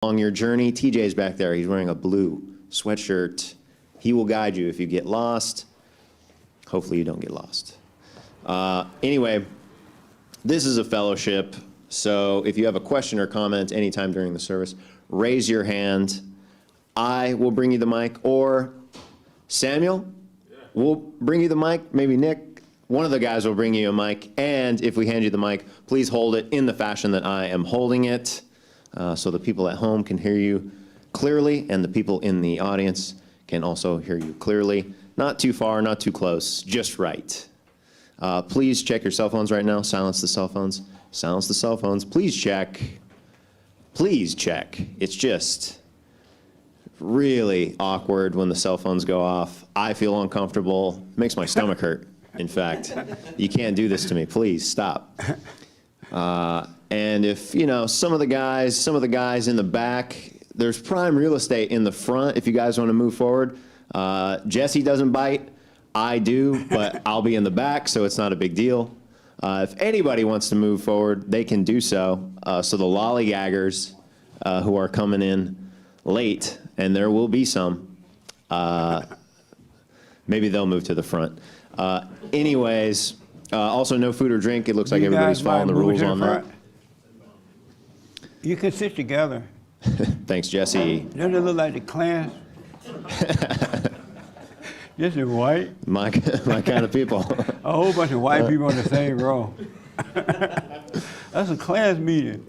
along your journey. TJ's back there. He's wearing a blue sweatshirt. He will guide you if you get lost. Hopefully you don't get lost. Anyway, this is a fellowship, so if you have a question or comment anytime during the service, raise your hand. I will bring you the mic, or Samuel will bring you the mic, maybe Nick. One of the guys will bring you a mic, and if we hand you the mic, please hold it in the fashion that I am holding it, so the people at home can hear you clearly, and the people in the audience can also hear you clearly. Not too far, not too close, just right. Please check your cell phones right now. Silence the cell phones. Silence the cell phones. Please check. Please check. It's just really awkward when the cell phones go off. I feel uncomfortable. It makes my stomach hurt, in fact. You can't do this to me. Please stop. And if, you know, some of the guys in the back, there's prime real estate in the front if you guys want to move forward. Jesse doesn't bite. I do, but I'll be in the back, so it's not a big deal. If anybody wants to move forward, they can do so. So the lollygaggers who are coming in late, and there will be some, maybe they'll move to the front. Anyways, also no food or drink. It looks like everybody's following the rules on that. You can sit together. Thanks, Jesse. Doesn't it look like the Klan? This is white. My kind of people. A whole bunch of white people in the same row. That's a class meeting.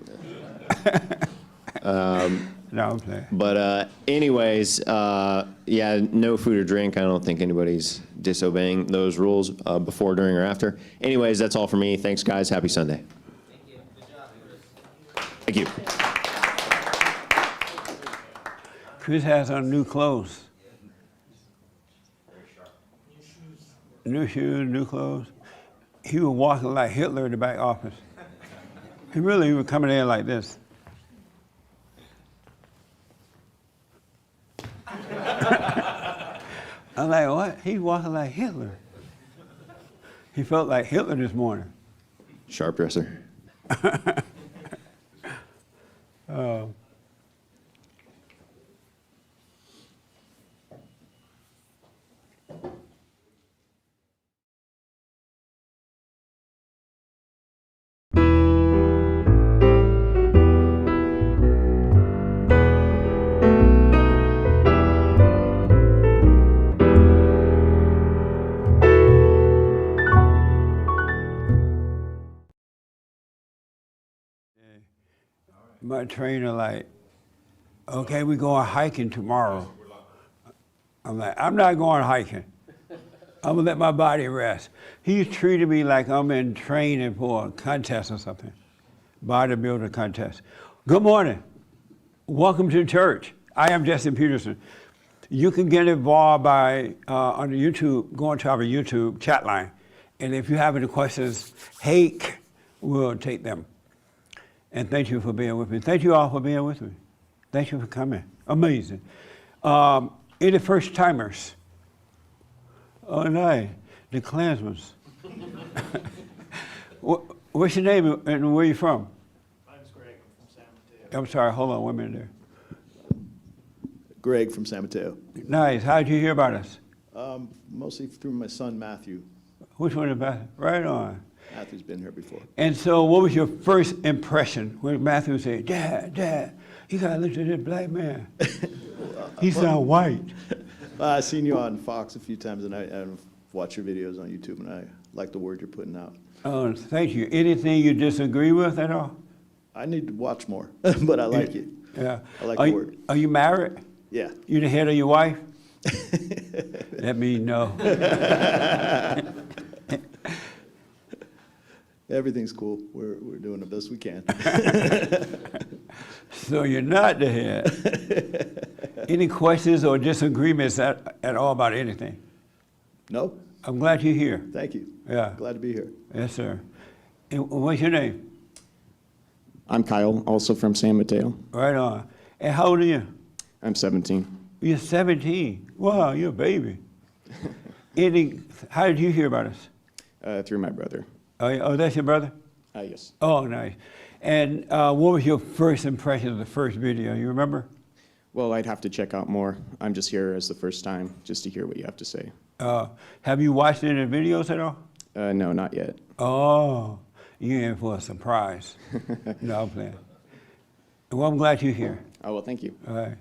No, I'm saying. But anyways, yeah, no food or drink. I don't think anybody's disobeying those rules before, during, or after. Anyways, that's all for me. Thanks, guys. Happy Sunday. Thank you. Good job, Chris. Thank you. Chris has on new clothes. New shoes, new clothes. He was walking like Hitler in the back office. He was coming in like this. I'm like, what? He's walking like Hitler. He felt like Hitler this morning. Sharp dresser. My trainer like, okay, we're going hiking tomorrow. I'm like, I'm not going hiking. I'm gonna let my body rest. He's treated me like I'm in training for a contest or something, bodybuilder contest. Good morning. Welcome to church. I am Justin Peterson. You can get involved by on the YouTube, going to our YouTube chat line. And if you have any questions, Hake will take them. And thank you for being with me. Thank you all for being with me. Thank you for coming. Amazing. Any first timers? Oh, nice. The Klansmen. What's your name and where are you from? My name's Greg. I'm from San Mateo. I'm sorry, hold on 1 minute there. Greg from San Mateo. Nice. How did you hear about us? Mostly through my son, Matthew. Which one is that? Right on. Matthew's been here before. And so what was your first impression when Matthew said, Dad, you gotta listen to this black man. He sound white. I've seen you on Fox a few times, and I've watched your videos on YouTube, and I like the word you're putting out. Oh, thank you. Anything you disagree with at all? I need to watch more, but I like it. Yeah. I like the word. Are you married? Yeah. You the head of your wife? That means no. Everything's cool. We're doing the best we can. So you're not the head. Any questions or disagreements at all about anything? No. I'm glad you're here. Thank you. Yeah. Glad to be here. Yes, sir. And what's your name? I'm Kyle, also from San Mateo. Right on. And how old are you? I'm 17. You're 17. Wow, you're a baby. How did you hear about us? Through my brother. Oh, that's your brother? Yes. Oh, nice. And what was your first impression of the first video? You remember? Well, I'd have to check out more. I'm just here as the first time, just to hear what you have to say. Have you watched any of the videos at all? No, not yet. Oh, you're in for a surprise. No, I'm playing. Well, I'm glad you're here. Oh, well, thank you. All right.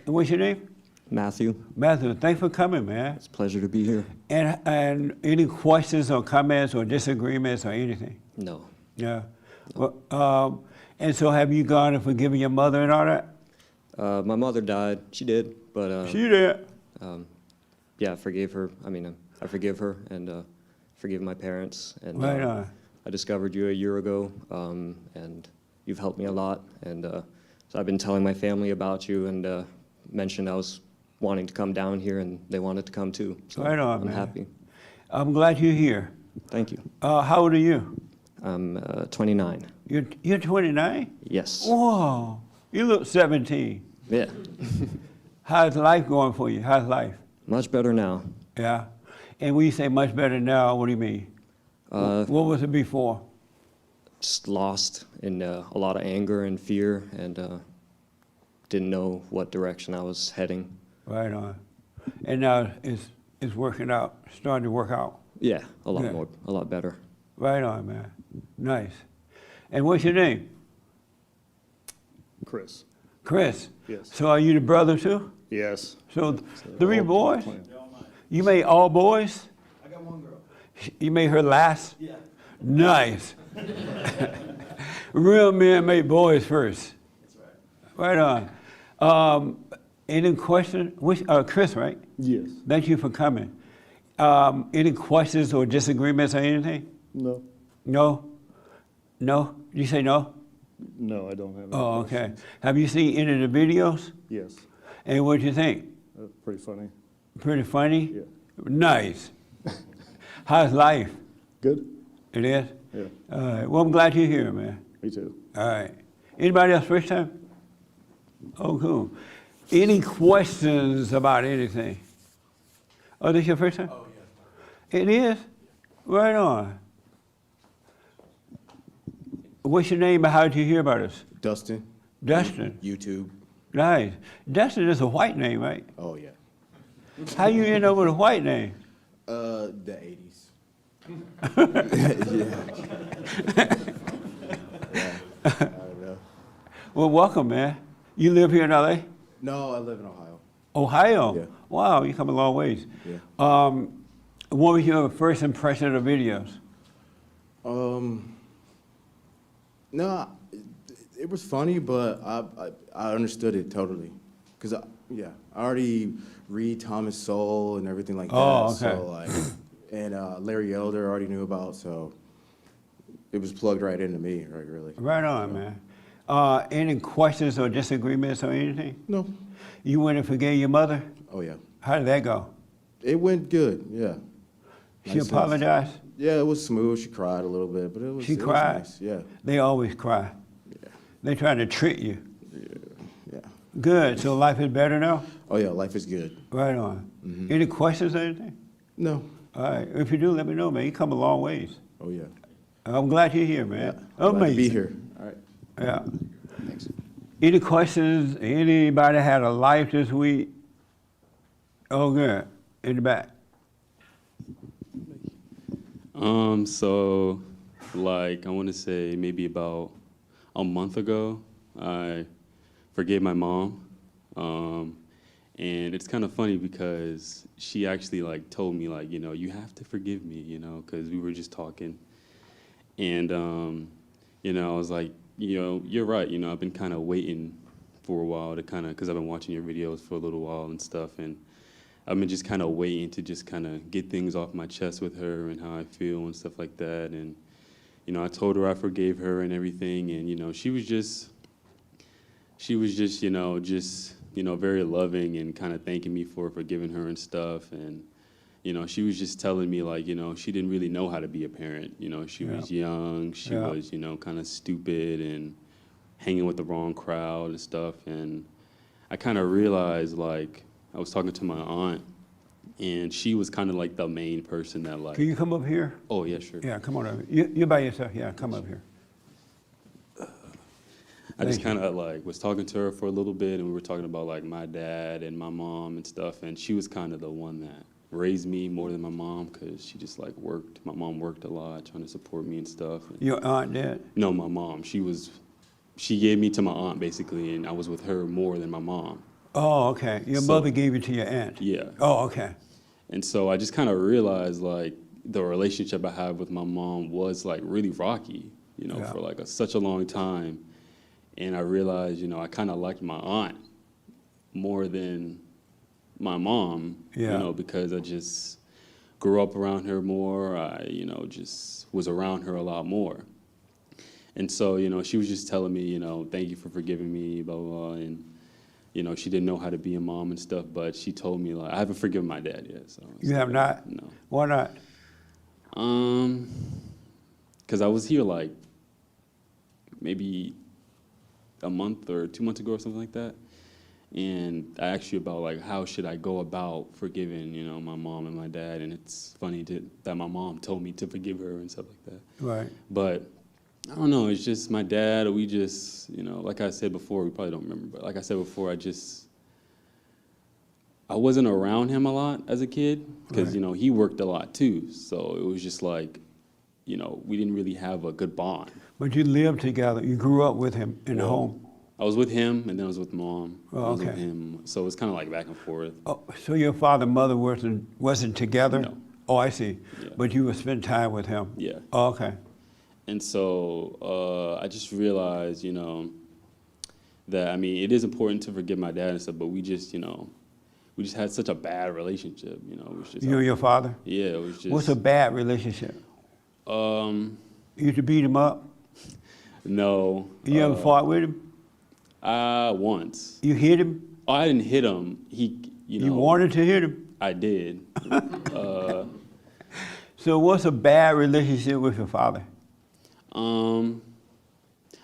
What's your name? Matthew, Matthew. Thanks for coming, man. it's a pleasure to be here. And any questions or comments or disagreements or anything? No. Yeah. Well, and so have you gone and forgiven your mother and all that? My mother died. She did, but She did. yeah, I forgave her. I mean, I forgive her and forgive my parents. And Right on. I discovered you a year ago, and you've helped me a lot. And so I've been telling my family about you and mentioned I was wanting to come down here, and they wanted to come too. So Right on, I'm man. happy. I'm glad you're here. Thank you. How old are you? I'm 29. You're 29? Yes. Whoa, you look 17. Yeah. How's life going for you? How's life? Much better now. Yeah. And when you say much better now, what do you mean? What was it before? Just lost in a lot of anger and fear, and didn't know what direction I was heading. Right on. And now it's working out, starting to work out. Yeah, a lot Yeah. more, a lot better. Right on, man. Nice. And what's your name? Chris. Chris. Yes. So are you the brother too? Yes. So 3 boys? You made all boys? I got one girl. You made her last? Yeah. Nice. Real men make boys first. That's right. Right on. Any question? Chris, right? Yes. Thank you for coming. Any questions or disagreements or anything? No. No? No? You say no? No, I don't have any Oh, okay. questions. Have you seen any of the videos? Yes. And what do you think? Pretty funny. Pretty funny? Yeah. Nice. How's life? Good? It is? Yeah. All right. Well, I'm glad you're here, man. Me too. All right. Anybody else first time? Oh, cool. Any questions about anything? Oh, this your first time? Oh, yeah. It is? Right on. What's your name and how did you hear about us? Dustin, Dustin. YouTube. Nice. Dustin is a white name, right? Oh yeah. How you end up with a white name? The 80s. I don't know. Well, welcome, man. You live here in LA? No, I live in Ohio. Ohio? Yeah. Wow, you come a long ways. Yeah. What was your first impression of the videos? No, it was funny, but I understood it totally, cause I already read Thomas Sowell and everything like that. Oh, okay. So like, and Larry Elder I already knew about, so it was plugged right into me, right? Really. Right on, man. Any questions or disagreements or anything? No. You went and forgave your mother? Oh yeah. How did that go? It went good. Yeah. She Nice. apologized? Yeah, it was smooth. She cried a little bit, but it was. She it was cried? nice. Yeah. They always cry. Yeah. They trying to trick you. Yeah. Good, so life is better now? Oh yeah, life is good. Right on. Any questions or anything? No. All right, if you do, let me know, man. You come a long ways. Oh yeah. I'm glad you're here, man. Glad Amazing. to be here. All right. Yeah. Thanks. Any questions? Anybody had a life this week? Oh, good. In the back. So, like, I want to say maybe about a month ago, I forgave my mom. And it's kind of funny because she actually, like, told me, like, you have to forgive me, because we were just talking. And, I was like, you're right, I've been kind of waiting for a while to kind of, because I've been watching your videos for a little while and stuff, and I've been just kind of waiting to just kind of get things off my chest with her and how I feel and stuff like that. And, I told her I forgave her and everything, and, she was just, very loving and kind of thanking me for forgiving her and stuff. And, she was just telling me, like, she didn't really know how to be a parent. She was young, she was, kind of stupid and hanging with the wrong crowd and stuff. And I kind of realized, like, I was talking to my aunt, and she was kind of like the main person that, like, Can you come up here? oh, yeah, sure. Yeah, come on over. You're by yourself. Yeah, come up here. I just Thank you. kind of like was talking to her for a little bit, and we were talking about like my dad and my mom and stuff, and she was kind of the one that raised me more than my mom because she just like worked. My mom worked a lot, trying to support me and stuff. And Your aunt did? no, my mom. She gave me to my aunt basically, and I was with her more than my mom. Oh, okay. Your So- mother gave it to your aunt? Yeah. Oh, okay. And so I just kind of realized like the relationship I had with my mom was like really rocky, you know, Yeah. for like such a long time. And I realized, you know, I kind of liked my aunt more than my mom, Yeah. you know, because I just grew up around her more. I, you know, just was around her a lot more. And so, you know, she was just telling me, you know, thank you for forgiving me, blah, blah, blah. And, you know, she didn't know how to be a mom and stuff, but she told me, like, I haven't forgiven my dad yet. So You have not? No. Why not? Because I was here, like, maybe a month or 2 months ago or something like that. And I asked you about, like, how should I go about forgiving, you know, my mom and my dad. And it's funny that my mom told me to forgive her and stuff like that. Right. But I don't know, it's just my dad, we just, you know, like I said before, we probably don't remember, but like I said before, I wasn't around him a lot as a kid because, Right. you know, he worked a lot too. So it was just like, you know, we didn't really have a good bond. But you lived together. You grew up with him in the Well, home. I was with him and then I was with mom. Oh, I was with okay. him. So it's kind of like back and forth. Oh, so your father and mother wasn't together? No. Oh, I see. Yeah. But you would spend time with him? Yeah. Oh, okay. And so I just realized, you know, that, I mean, it is important to forgive my dad and stuff, but we just, you know, we just had such a bad relationship, you know. It was just, You and your father? yeah, it was just. What's a bad relationship? You used to beat him up? No. You ever fought with him? Once. You hit him? Oh, I didn't hit him. He, you know. You wanted to hit him? I did. So what's a bad relationship with your father?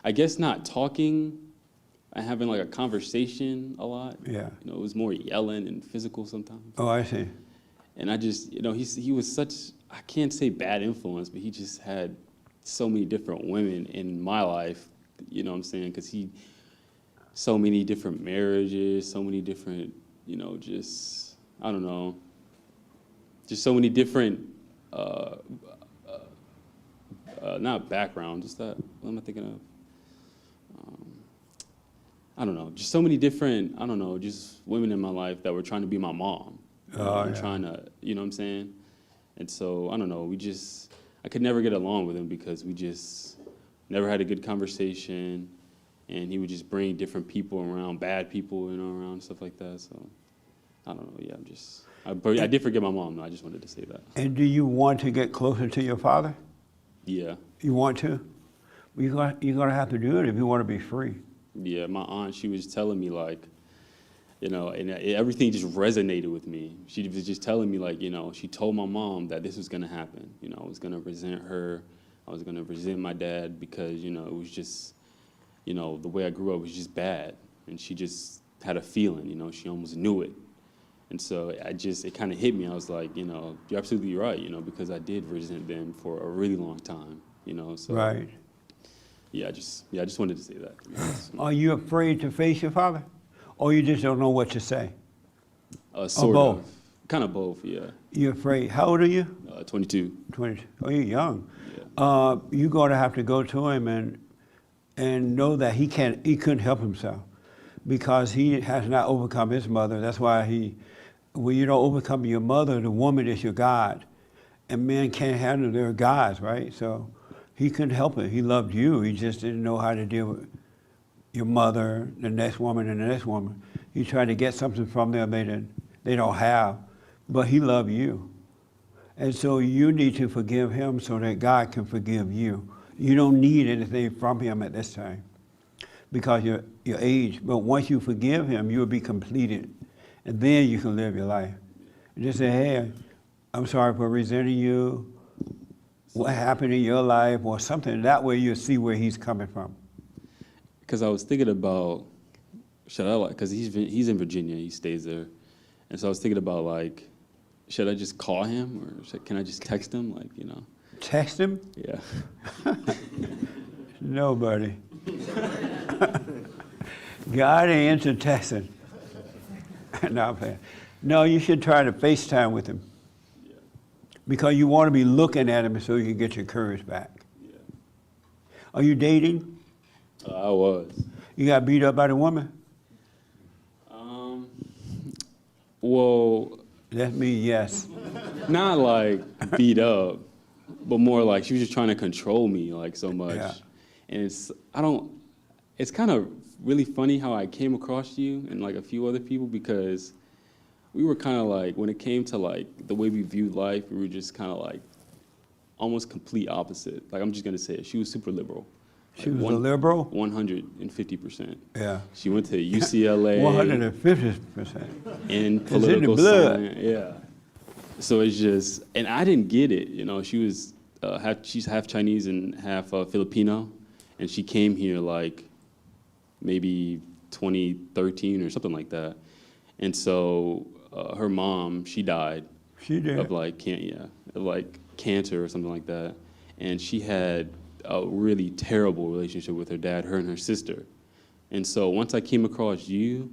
I guess not talking and having like a conversation a lot. Yeah. You know, it was more yelling and physical sometimes. Oh, I see. And I just, you know, he was such, I can't say bad influence, but he just had so many different women in my life, you know what I'm saying? Because so many different marriages, so many different, you know, just, I don't know, just so many different, not background, just that, what am I thinking of? I don't know, just so many different, I don't know, just women in my life that were trying to be my mom. Oh, yeah. Trying to, you know what I'm saying? And so, I don't know, I could never get along with him because we just never had a good conversation, and he would just bring different people around, bad people, you know, around, and stuff like that, so, I don't know, yeah, I did forget my mom, though, I just wanted to say that. And do you want to get closer to your father? Yeah, You want to? You're gonna have to do it if you want to be free. yeah, my aunt, she was telling me, like, you know, and everything just resonated with me. She was just telling me, like, you know, she told my mom that this was gonna happen. You know, I was gonna resent her. I was gonna resent my dad because, you know, it was just, you know, the way I grew up was just bad. And she just had a feeling, you know, she almost knew it. And so it kind of hit me. I was like, you know, you're absolutely right, you know, because I did resent them for a really long time, you know, so. Right. Yeah, I just wanted to say that. To be honest. Are you afraid to face your father? Or you just don't know what to say? Sort both? of. Kind of both, yeah. You're afraid. How old are you? 22. 20. Oh, you're young. Yeah. You're going to have to go to him and know that he couldn't help himself because he has not overcome his mother. That's why when you don't overcome your mother, the woman is your God. And men can't handle their gods, right? So he couldn't help it. He loved you. He just didn't know how to deal with your mother, the next woman, and the next woman. He tried to get something from them they don't have, but he loved you. And so you need to forgive him so that God can forgive you. You don't need anything from him at this time because your age. But once you forgive him, you'll be completed. And then you can live your life. And just say, hey, I'm sorry for resenting you. What happened in your life or something. That way you'll see where he's coming from. Because I was thinking about, because he's in Virginia, he stays there. And so I was thinking about, like, should I just call him or can I just text him, like, you know? Text him? Yeah. No, buddy. God ain't into texting. No, I'm playing. No, you should try to FaceTime with him. Because you want to be looking at him so you can get your courage back. Are you dating? I was. You got beat up by the woman? Well, That's me, yes. not like beat up, but more like she was just trying to control me like so much. Yeah. And it's kind of really funny how I came across you and like a few other people because we were kind of like, when it came to like the way we viewed life, we were just kind of like almost complete opposite. Like I'm just gonna say it, she was super liberal. She was a liberal? 150%. Yeah. She went to UCLA. 150%. In It's in the political blood. science. Yeah. So it's just, and I didn't get it. You know, she was she's half Chinese and half Filipino, and she came here like maybe 2013 or something like that. And so her mom, she died She did. of like cancer or something like that, and she had a really terrible relationship with her dad, her and her sister. And so once I came across you,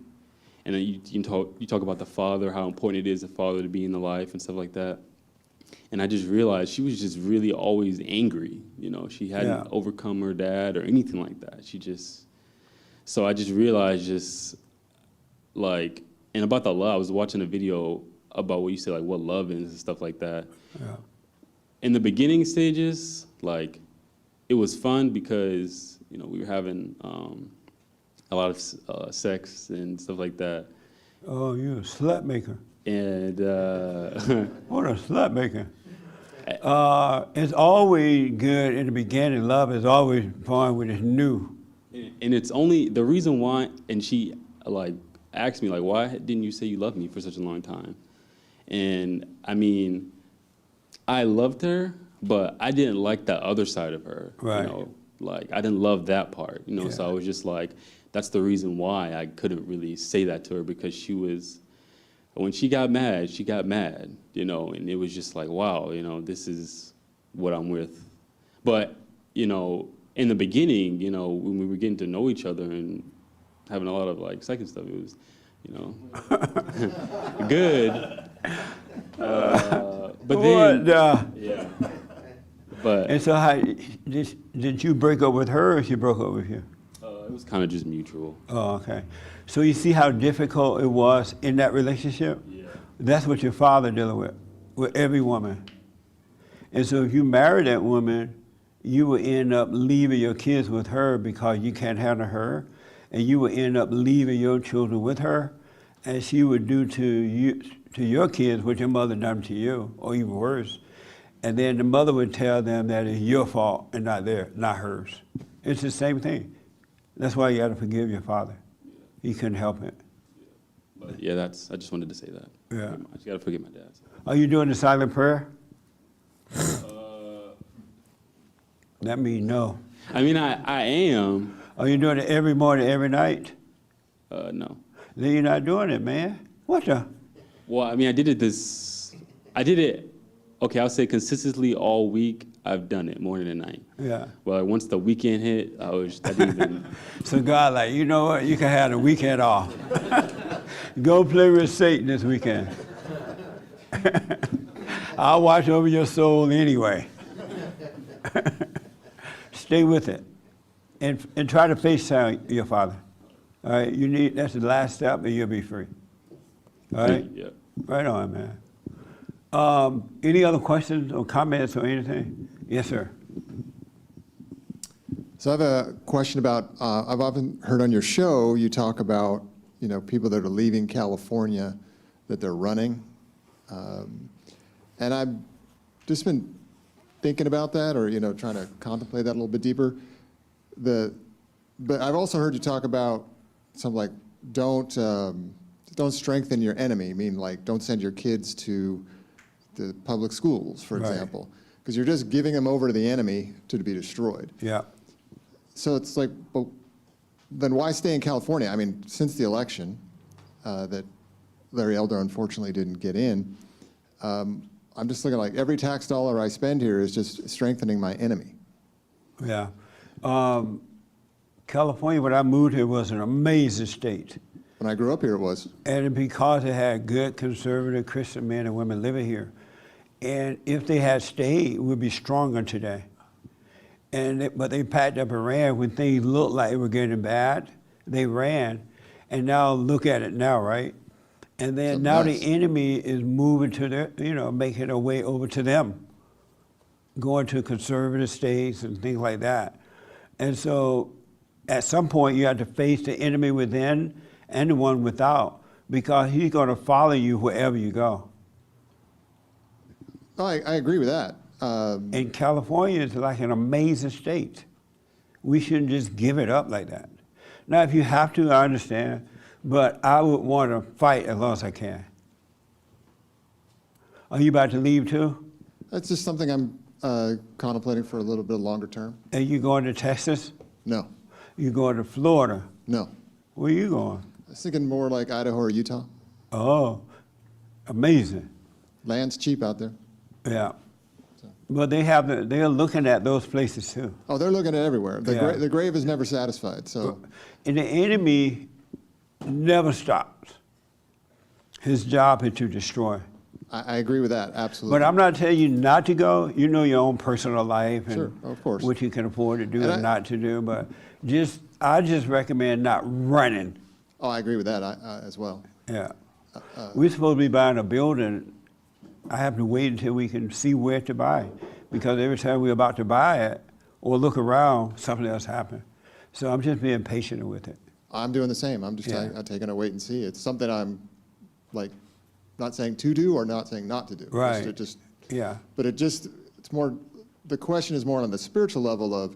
and then you talk about the father, how important it is the father to be in the life and stuff like that. And I just realized she was just really always angry. You know, she hadn't overcome her dad or anything like that. So I just realized just like, and about the love, I was watching a video about what you said, like what love is and stuff like that. Yeah. In the beginning stages, like it was fun because, you know, we were having a lot of sex and stuff like that. Oh, you a slut maker. And What a slut maker. It's always good in the beginning. Love is always fun when it's new. and it's only the reason why, and she like asked me like, why didn't you say you loved me for such a long time? And I mean, I loved her, but I didn't like that other side of her. Right. You know, like I didn't love that part, you know, so Yeah. I was just like, that's the reason why I couldn't really say that to her, because she was, when she got mad, you know, and it was just like, wow, you know, this is what I'm with. But, you know, in the beginning, you know, when we were getting to know each other and having a lot of like sex and stuff, it was, you know, good. But then, yeah. But And so how, did you break up with her or she broke up with you? it was kind of just mutual. Oh, okay. So you see how difficult it was in that relationship? Yeah. That's what your father dealing with every woman. And so if you marry that woman, you will end up leaving your kids with her because you can't handle her, and you will end up leaving your children with her, and she would do to you, to your kids what your mother done to you, or even worse. And then the mother would tell them that it's your fault and not hers. It's the same thing. That's why you got to forgive your father. He couldn't help it. But yeah, I just wanted to say that. Yeah. I just got to forget my dad. Are you doing the silent prayer? That means no. I mean, I am. Are you doing it every morning, every night? No. Then you're not doing it, man. What the? Well, I mean, I did it, okay, I'll say consistently all week. I've done it morning and night. Yeah. Well, once the weekend hit, I didn't even. So God, like, you know what? You can have the weekend off. Go play with Satan this weekend. I'll watch over your soul anyway. Stay with it, and try to FaceTime your father. All right, that's the last step, and you'll be free. All right, Yeah. right on, man. Any other questions or comments or anything? Yes, sir. So I have a question about, I've often heard on your show, you talk about, you know, people that are leaving California, that they're running. And I've just been thinking about that, or, you know, trying to contemplate that a little bit deeper. But I've also heard you talk about something like, don't strengthen your enemy. I mean, like, don't send your kids to the public schools, for Right. example, because you're just giving them over to the enemy to be destroyed. Yeah. So it's like, well, then why stay in California? I mean, since the election that Larry Elder unfortunately didn't get in, I'm just looking like every tax dollar I spend here is just strengthening my enemy. Yeah. California, when I moved here, was an amazing state. When I grew up here, it was. And because it had good conservative Christian men and women living here. And if they had stayed, we'd be stronger today. But they packed up and ran when things looked like they were getting bad. They ran. And now look at it now, right? And then It's a now mess. the enemy is moving to their, making a way over to them, going to conservative states and things like that. And so at some point you have to face the enemy within and the one without, because he's going to follow you wherever you go. Oh, I agree with that. And California is like an amazing state. We shouldn't just give it up like that. Now, if you have to, I understand, but I would want to fight as long as I can. Are you about to leave too? That's just something I'm contemplating for a little bit longer term. Are you going to Texas? No, You going to Florida? no. Where you going? I was thinking more like Idaho or Utah. Oh, amazing. Land's cheap out there. Yeah. But they're looking at those places too. Oh, they're looking at everywhere. Yeah. The grave is never satisfied. So And the enemy never stops. His job is to destroy. I agree with that, absolutely. But I'm not telling you not to go. You know your own personal life and Sure, of course. what you can afford to do And and not to do. But I just recommend not running. Oh, I agree with that as well. Yeah. We're supposed to be buying a building. I have to wait until we can see where to buy, because every time we're about to buy it or look around, something else happens. So I'm just being patient with it. I'm doing the same. I'm just Yeah. taking a wait and see. It's something I'm like not saying to do or not saying not to do. Right. Yeah. But it's more, the question is more on the spiritual level of,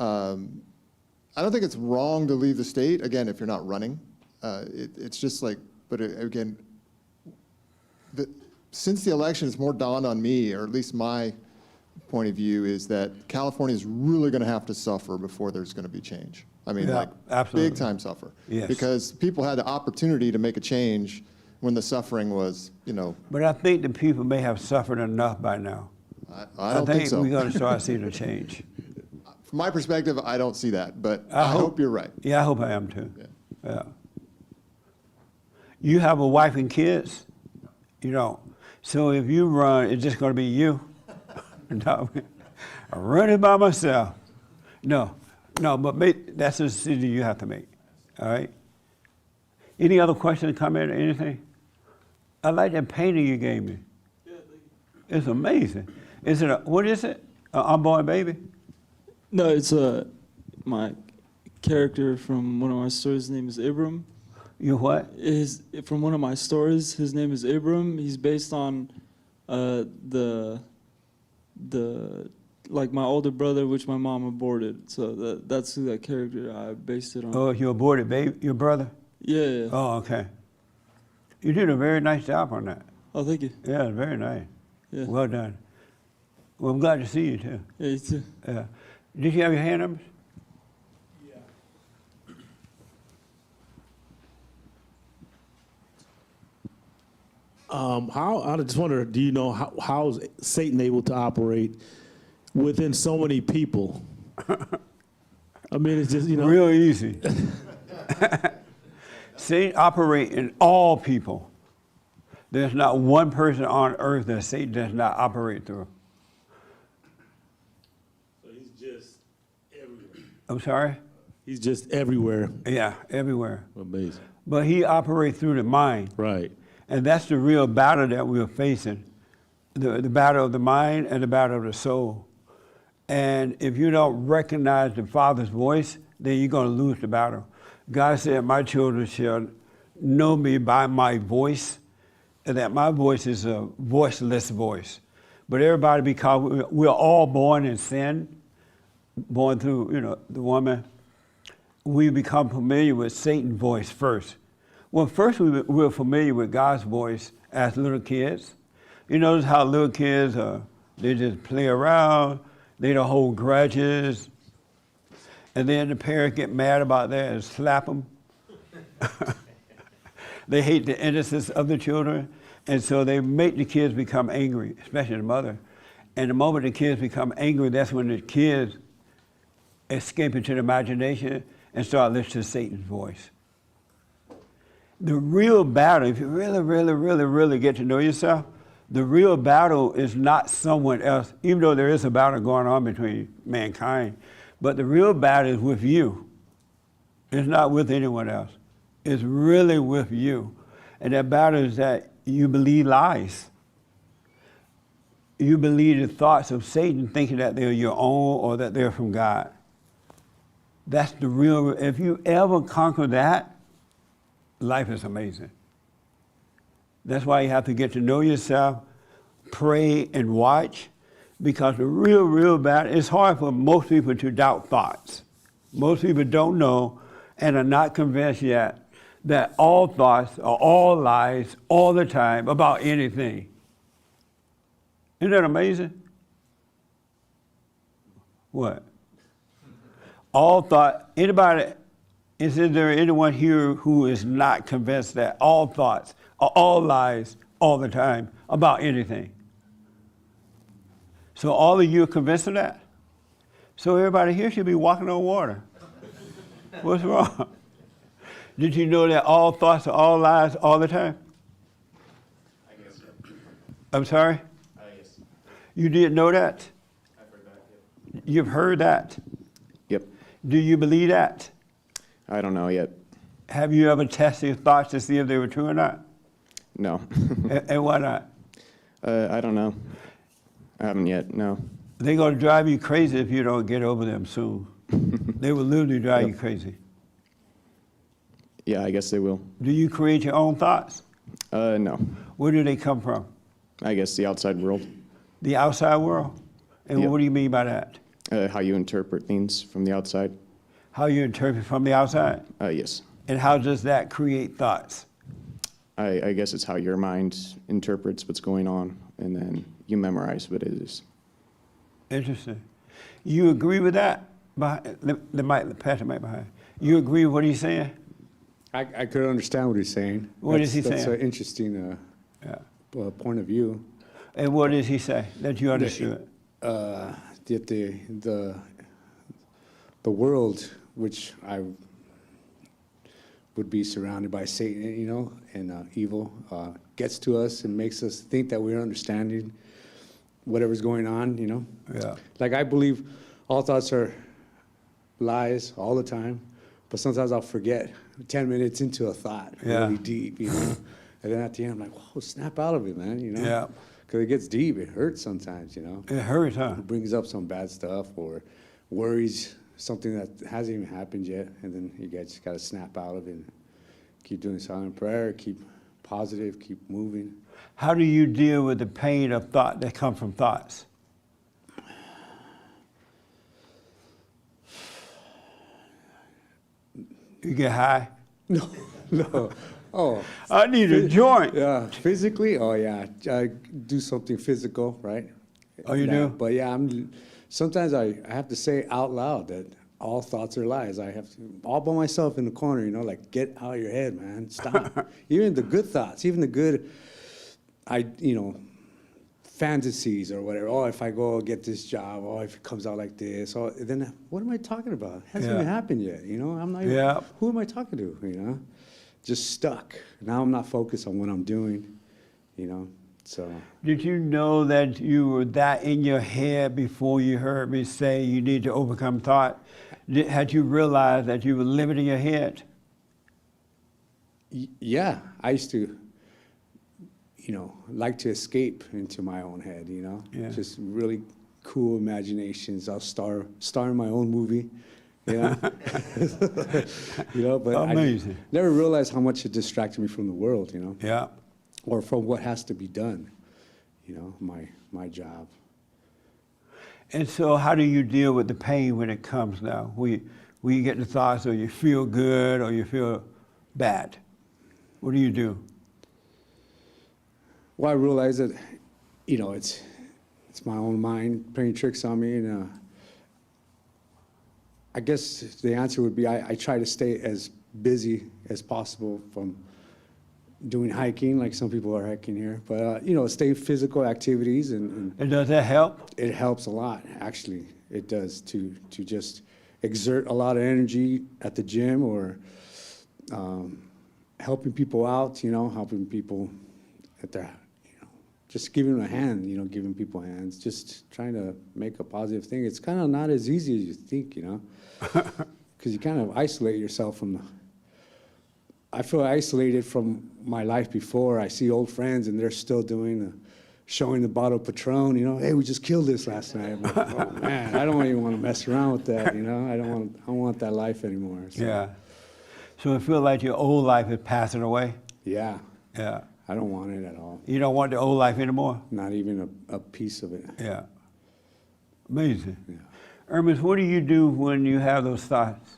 I don't think it's wrong to leave the state, again, if you're not running. It's just like, but again, since the election, it's more dawned on me, or at least my point of view, is that California is really going to have to suffer before there's going to be change. I mean, Yeah, like, absolutely. big time suffer. Yes. Because people had the opportunity to make a change when the suffering was, But I think the people may have suffered enough by now. I don't think so. we're going to start seeing a change. From my perspective, I don't see that, but I I hope- hope you're right. Yeah, I hope I am too. Yeah. Yeah. You have a wife and kids? You don't. So if you run, it's just going to be you? No, I'm running by myself. No, but that's a decision you have to make, all right? Any other questions, comment, or anything? I like that painting you gave me. It's amazing. Is it what is it? An unborn baby? No, it's my character from one of my stories. His name is Abram. You what? From one of my stories. His name is Abram. He's based on the like my older brother, which my mom aborted. So that's who that character I based it on. Oh, you aborted baby, your brother? Yeah. Oh, okay. You did a very nice job on that. Oh, thank you. Yeah, very nice. Yeah. Well done. Well, I'm glad to see you too. Yeah, you too. Yeah. Did you have your hand numbers? I just wonder, do you know how is Satan able to operate within so many people? I mean, it's just, Real easy. Satan operates in all people. There's not one person on earth that Satan does not operate through. So he's just everywhere. I'm sorry? He's just everywhere. Yeah, everywhere. Amazing. But he operates through the mind. Right. And that's the real battle that we're facing, the battle of the mind and the battle of the soul. And if you don't recognize the Father's voice, then you're going to lose the battle. God said, my children shall know me by my voice, and that my voice is a voiceless voice. But everybody, because we're all born in sin, born through, the woman, we become familiar with Satan's voice first. Well, first we were familiar with God's voice as little kids. You notice how little kids, they just play around, they don't hold grudges, and then the parents get mad about that and slap them. They hate the innocence of the children, and so they make the kids become angry, especially the mother. And the moment the kids become angry, that's when the kids escape into the imagination and start listening to Satan's voice. The real battle, if you really get to know yourself, the real battle is not someone else, even though there is a battle going on between mankind, but the real battle is with you. It's not with anyone else. It's really with you. And that battle is that you believe lies. You believe the thoughts of Satan thinking that they're your own or that they're from God. That's the real, if you ever conquer that, life is amazing. That's why you have to get to know yourself, pray and watch, because the real battle, it's hard for most people to doubt thoughts. Most people don't know and are not convinced yet that all thoughts are all lies all the time about anything. Isn't that amazing? What? All thought, anybody, is there anyone here who is not convinced that all thoughts are all lies all the time about anything? So all of you are convinced of that? So everybody here should be walking on water. What's wrong? Did you know that all thoughts are all lies all the time? I guess so. I'm sorry? Yes. You didn't know that? I've heard that, yep. You've heard that? Yep. Do you believe that? I don't know yet. Have you ever tested your thoughts to see if they were true or not? No. And why not? I don't know. I haven't yet, no. They're going to drive you crazy if you don't get over them soon. They will literally drive you crazy. Yeah, I guess they will. Do you create your own thoughts? No. Where do they come from? I guess the outside world. The outside world? And Yep. what do you mean by that? How you interpret things from the outside. How you interpret from the outside? Yes. And how does that create thoughts? I guess it's how your mind interprets what's going on, and then you memorize what it is. Interesting. You agree with that? The mic, pass the mic behind. You agree with what he's saying? I could understand what he's saying. What is he That's saying? an interesting Yeah. point of view. And what does he say that you understood? That the world, which I would be surrounded by Satan, you know, and evil, gets to us and makes us think that we're understanding whatever's going on, you know. Yeah. Like I believe all thoughts are lies all the time, but sometimes I'll forget 10 minutes into a thought, Yeah. really deep, you know. And then at the end, I'm like, whoa, snap out of it, man, you know. Yeah. Because it gets deep. It hurts sometimes, you know. It hurts, huh? It brings up some bad stuff or worries something that hasn't even happened yet, and then you guys just got to snap out of it and keep doing silent prayer, keep positive, keep moving. How do you deal with the pain of thought that come from thoughts? You get high? No. Oh. I need a joint. Yeah. Physically? Oh, yeah. I do something physical, right? Oh, you do? But yeah, sometimes I have to say out loud that all thoughts are lies. I have to, all by myself in the corner, you know, like, get out of your head, man. Stop. Even the good thoughts, even the good, fantasies or whatever. Oh, if I go get this job, oh, if it comes out like this, oh, then what am I talking about? It hasn't even happened yet, you know? I'm not even, Yeah. who am I talking to, you know? Just stuck. Now I'm not focused on what I'm doing, you know? So. Did you know that you were that in your head before you heard me say you need to overcome thought? Had you realized that you were living in your head? Yeah, I used to, like to escape into my own head, you know? Yeah. Just really cool imaginations. I'll star in my own movie, you know? But Amazing. I never realized how much it distracted me from the world, you know? Yeah. Or from what has to be done, you know, my job. And so how do you deal with the pain when it comes now? When you get the thoughts or you feel good or you feel bad? What do you do? Well, I realize that, it's my own mind playing tricks on me, and I guess the answer would be I try to stay as busy as possible from doing hiking, like some people are hiking here, but stay physical activities and And does that help? it helps a lot, actually. It does to just exert a lot of energy at the gym or helping people out, you know, helping people at their, you know, just giving them a hand, you know, giving people hands, just trying to make a positive thing. It's kind of not as easy as you think, you know, because you kind of isolate yourself from the, I feel isolated from my life before. I see old friends and they're still showing the bottle of Patron, you know, hey, we just killed this last night. I'm like, oh man, I don't even want to mess around with that, you know. I don't want that life anymore. So. Yeah. So it feels like your old life is passing away? Yeah. Yeah. I don't want it at all. You don't want the old life anymore? Not even a piece of it. Yeah. Amazing. Yeah. Ernest, what do you do when you have those thoughts?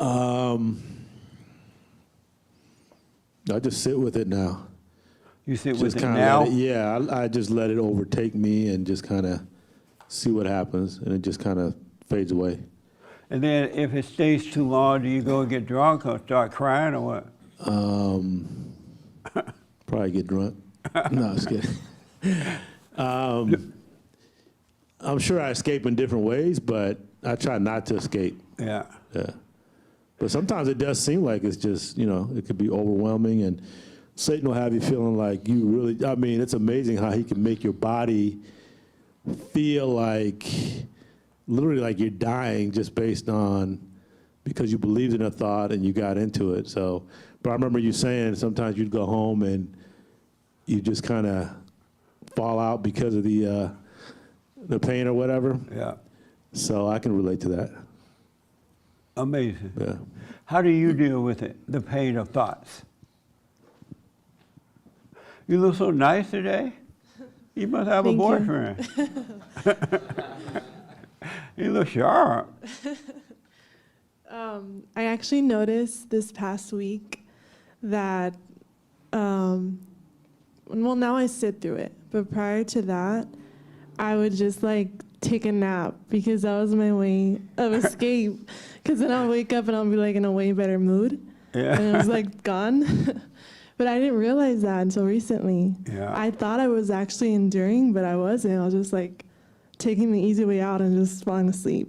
I just sit with it now. You sit Just with it kinda now? I just let it overtake me and just kind of see what happens, and it just kind of fades away. And then if it stays too long, do you go and get drunk or start crying or what? Probably get drunk. No, I was kidding. I'm sure I escape in different ways, but I try not to escape. Yeah. Yeah. But sometimes it does seem like it's just, you know, it could be overwhelming, and Satan will have you feeling like you really, I mean, it's amazing how he can make your body feel like, literally like you're dying just based on, because you believed in a thought and you got into it. So, but I remember you saying sometimes you'd go home and you just kind of fall out because of the pain or whatever. Yeah. So I can relate to that. Amazing. Yeah. How do you deal with it, the pain of thoughts? You look so nice today. You must have a Thank you. boyfriend. You look sharp. I actually noticed this past week that, well, now I sit through it, but prior to that, I would just like take a nap because that was my way of escape. Because then I'll wake up and I'll be like in a way better mood. Yeah. And it was like gone. But I didn't realize that until recently. Yeah. I thought I was actually enduring, but I wasn't. I was just like taking the easy way out and just falling asleep.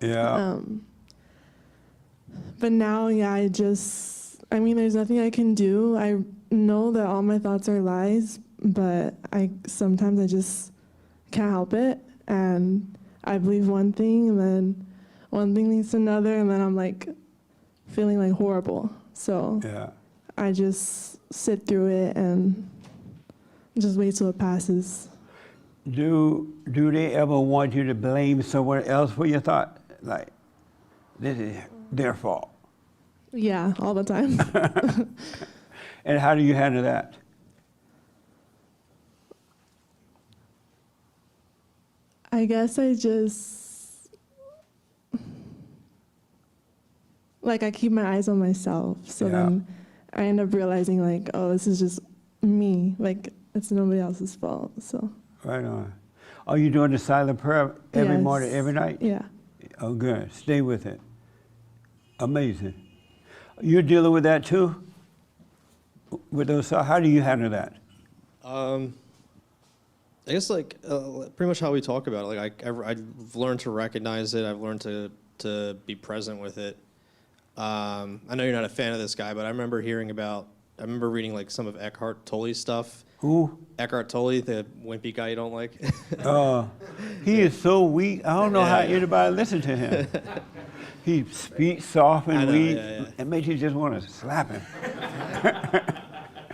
Yeah. But now, yeah, I mean, there's nothing I can do. I know that all my thoughts are lies, but sometimes I just can't help it. And I believe one thing, and then one thing leads to another, and then I'm like feeling like horrible. So Yeah. I just sit through it and just wait till it passes. Do they ever want you to blame someone else for your thought? Like, this is their fault. Yeah, all the time. And how do you handle that? I guess I just, like, I keep my eyes on myself. So Yeah. then I end up realizing, like, oh, this is just me. Like, it's nobody else's fault. So, Right on. Are you doing the silent prayer every Yes. morning, every night? yeah. Oh, good. Stay with it. Amazing. You're dealing with that too? With those, how do you handle that? I guess like pretty much how we talk about it. Like I've learned to recognize it. I've learned to be present with it. I know you're not a fan of this guy, but I remember reading like some of Eckhart Tolle's stuff. Who? Eckhart Tolle, the wimpy guy you don't like. He is so weak. I don't know how Yeah. anybody listen to him. He speaks soft I and know, weak. yeah. It makes you just want to slap him.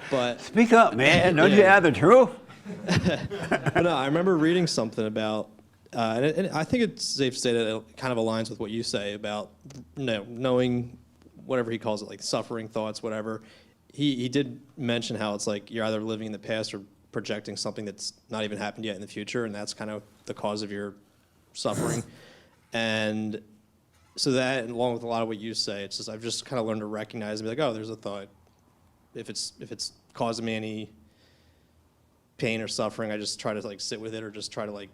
But Speak up, man. Don't you Yeah. have the truth? But no, I remember reading something about, and I think it's safe to say that it kind of aligns with what you say about knowing whatever he calls it, like suffering thoughts, whatever. He did mention how it's like you're either living in the past or projecting something that's not even happened yet in the future, and that's kind of the cause of your suffering. And so that, and along with a lot of what you say, it's just I've just kind of learned to recognize and be like, oh, there's a thought. If it's causing me any pain or suffering, I just try to like sit with it or just try to like,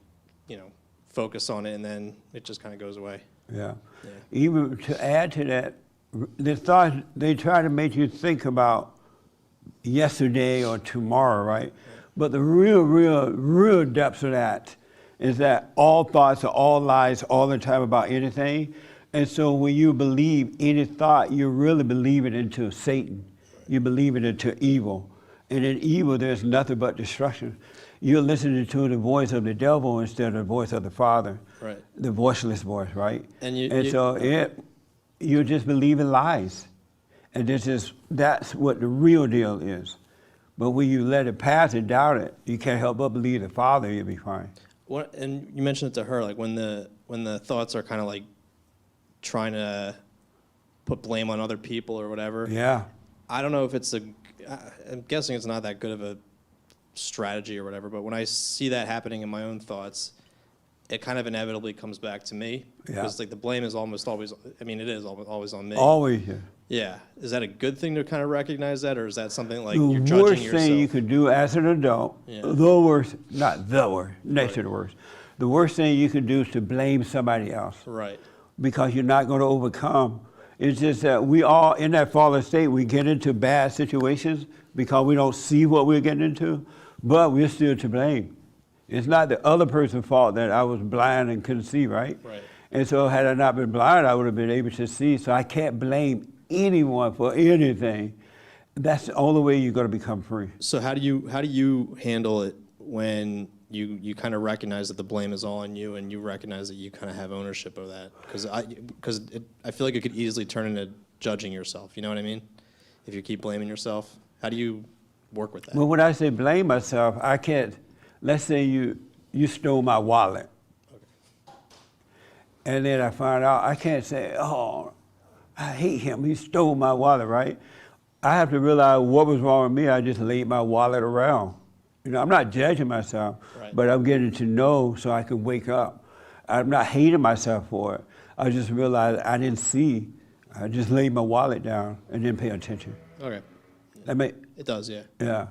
focus on it, and then it just kind of goes away. Yeah. Yeah. Even to add to that, the thought, they try to make you think about yesterday or tomorrow, right? But the real depths of that is that all thoughts are all lies all the time about anything. And so when you believe any thought, you really believe it into Satan. You believe it into evil. And in evil, there's nothing but destruction. You're listening to the voice of the devil instead of the voice of the Father. Right. The voiceless voice, right? And So you just believe in lies. And that's what the real deal is. But when you let it pass and doubt it, you can't help but believe the Father, you'll be fine. And you mentioned it to her, like when the thoughts are kind of like trying to put blame on other people or whatever. Yeah. I don't know if I'm guessing it's not that good of a strategy or whatever, but when I see that happening in my own thoughts, it kind of inevitably comes back to me. Yeah. Because like the blame is almost always, I mean, it is always on me. Always. Yeah. Yeah. Is that a good thing to kind of recognize that, or is that something like The you're judging worst yourself? thing you could do as an adult, Yeah. the worst, not the worst, next to the worst. The worst thing you could do is to blame somebody else. Right. Because you're not going to overcome. It's just that we all, in that fallen state, we get into bad situations because we don't see what we're getting into, but we're still to blame. It's not the other person's fault that I was blind and couldn't see, right? Right. And so had I not been blind, I would have been able to see. So I can't blame anyone for anything. That's the only way you're going to become free. So how do you handle it when you kind of recognize that the blame is all on you, and you recognize that you kind of have ownership of that? Because I feel like it could easily turn into judging yourself. You know what I mean? If you keep blaming yourself, how do you work with that? Well, when I say blame myself, I can't. Let's say you stole my wallet, and then I find out, I can't say, oh, I hate him, he stole my wallet, right? I have to realize what was wrong with me. I just laid my wallet around. You know, I'm not judging myself, Right. but I'm getting to know so I can wake up. I'm not hating myself for it. I just realized I didn't see. I just laid my wallet down and didn't pay attention. Okay. It does, yeah. Yeah.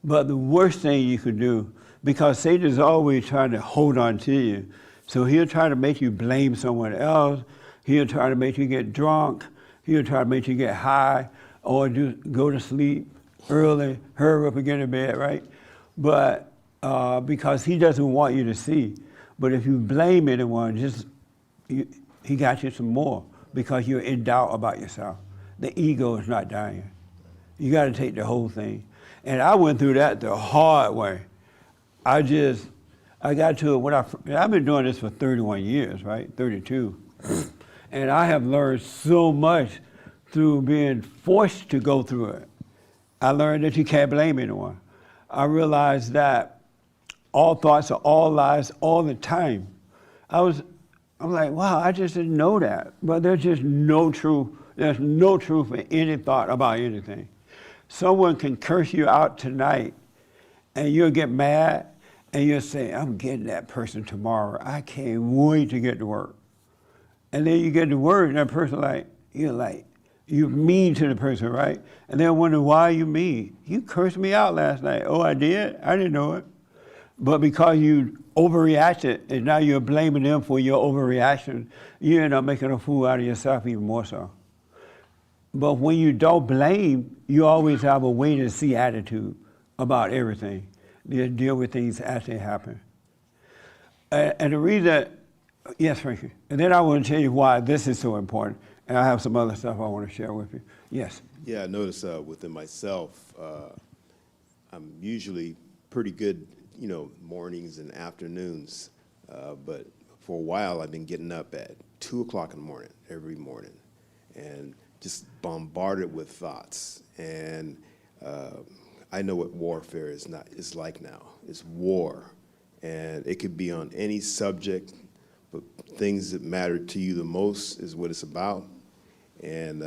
But the worst thing you could do, because Satan is always trying to hold on to you, so he'll try to make you blame someone else. He'll try to make you get drunk. He'll try to make you get high or go to sleep early, hurry up and get in bed, right? But because he doesn't want you to see. But if you blame anyone, he got you some more because you're in doubt about yourself. The ego is not dying. You got to take the whole thing. And I went through that the hard way. I got to it I've been doing this for 31 years, right? 32. And I have learned so much through being forced to go through it. I learned that you can't blame anyone. I realized that all thoughts are all lies all the time. I'm like, wow, I just didn't know that. But there's just no truth. There's no truth in any thought about anything. Someone can curse you out tonight, and you'll get mad, and you'll say, I'm getting that person tomorrow. I can't wait to get to work. And then you get to work, and that person you're mean to the person, right? And they'll wonder, why you mean? You cursed me out last night. Oh, I did? I didn't know it. But because you overreacted, and now you're blaming them for your overreaction, you end up making a fool out of yourself even more so. But when you don't blame, you always have a wait and see attitude about everything. You deal with things as they happen. And the reason, yes, Frankie, and then I want to tell you why this is so important. And I have some other stuff I want to share with you. Yes. Yeah, I notice within myself, I'm usually pretty good, mornings and afternoons. But for a while, I've been getting up at 2 o'clock in the morning, every morning, and just bombarded with thoughts. And I know what warfare is like now. It's war. And it could be on any subject, but things that matter to you the most is what it's about. And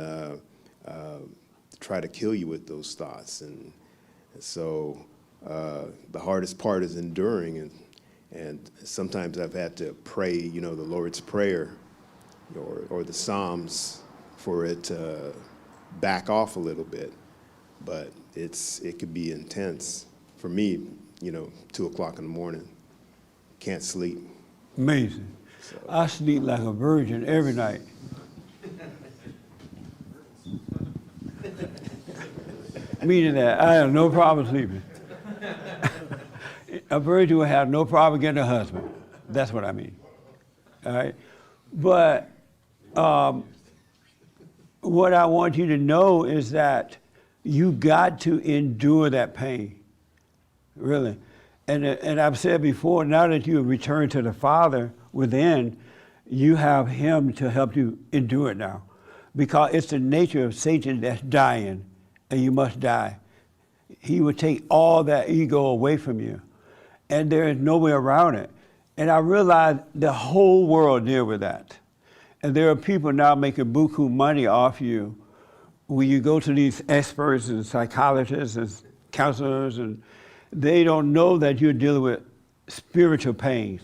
try to kill you with those thoughts. And so the hardest part is enduring. And sometimes I've had to pray, the Lord's Prayer or the Psalms for it to back off a little bit. But it could be intense. For me, 2 o'clock in the morning, can't sleep. Amazing. So. I sleep like a virgin every night. Meaning that I have no problem sleeping. A virgin will have no problem getting a husband. That's what I mean. All right? But what I want you to know is that you got to endure that pain, really. And I've said before, now that you have returned to the Father within, you have Him to help you endure it now. Because it's the nature of Satan that's dying, and you must die. He would take all that ego away from you, and there is no way around it. And I realize the whole world deal with that. And there are people now making buku money off you when you go to these experts and psychologists and counselors, and they don't know that you're dealing with spiritual pains.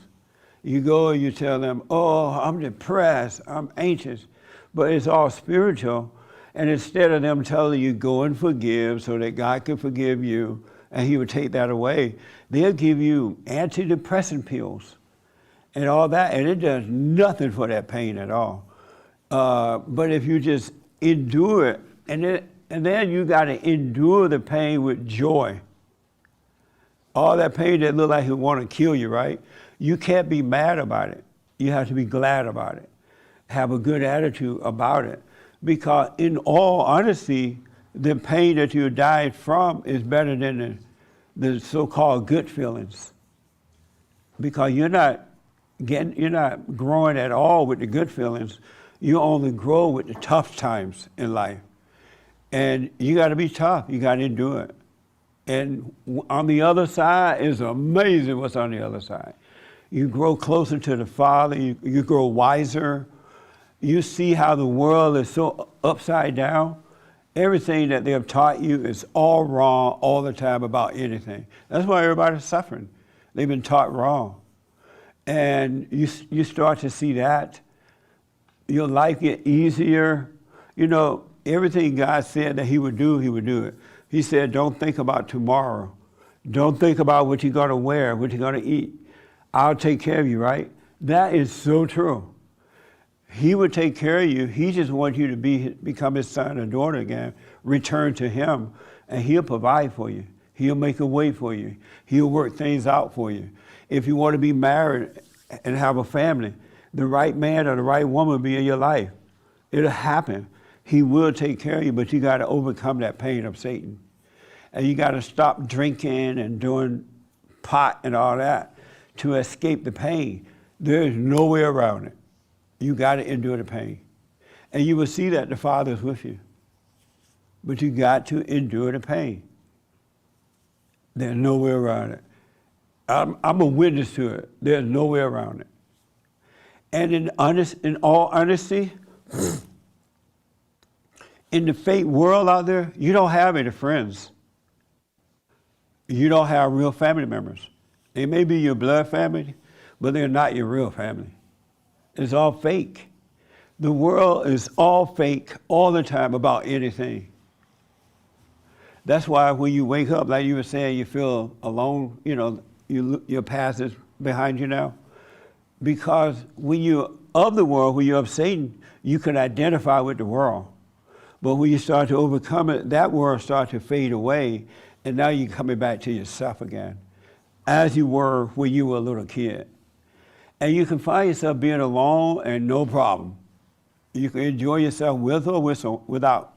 You go and you tell them, oh, I'm depressed, I'm anxious, but it's all spiritual. And instead of them telling you, go and forgive so that God can forgive you, and He would take that away, they'll give you antidepressant pills and all that, and it does nothing for that pain at all. But if you just endure it, and then you got to endure the pain with joy. All that pain that look like it want to kill you, right? You can't be mad about it. You have to be glad about it. Have a good attitude about it. Because in all honesty, the pain that you died from is better than the so-called good feelings. Because you're not growing at all with the good feelings. You only grow with the tough times in life. And you got to be tough. You got to endure it. And on the other side, it's amazing what's on the other side. You grow closer to the Father. You grow wiser. You see how the world is so upside down. Everything that they have taught you is all wrong all the time about anything. That's why everybody's suffering. They've been taught wrong. And you start to see that. Your life get easier. You know, everything God said that He would do it. He said, don't think about tomorrow. Don't think about what you're going to wear, what you're going to eat. I'll take care of you, right? That is so true. He would take care of you. He just wants you to become His son or daughter again, return to Him, and He'll provide for you. He'll make a way for you. He'll work things out for you. If you want to be married and have a family, the right man or the right woman will be in your life. It'll happen. He will take care of you, but you got to overcome that pain of Satan. And you got to stop drinking and doing pot and all that to escape the pain. There is no way around it. You got to endure the pain. And you will see that the Father is with you. But you got to endure the pain. There's no way around it. I'm a witness to it. There's no way around it. And in all honesty, in the fake world out there, you don't have any friends. You don't have real family members. They may be your blood family, but they're not your real family. It's all fake. The world is all fake all the time about anything. That's why when you wake up, like you were saying, you feel alone, you know, your past is behind you now. Because when you're of the world, when you're of Satan, you can identify with the world. But when you start to overcome it, that world starts to fade away, and now you're coming back to yourself again, as you were when you were a little kid. And you can find yourself being alone and no problem. You can enjoy yourself with or without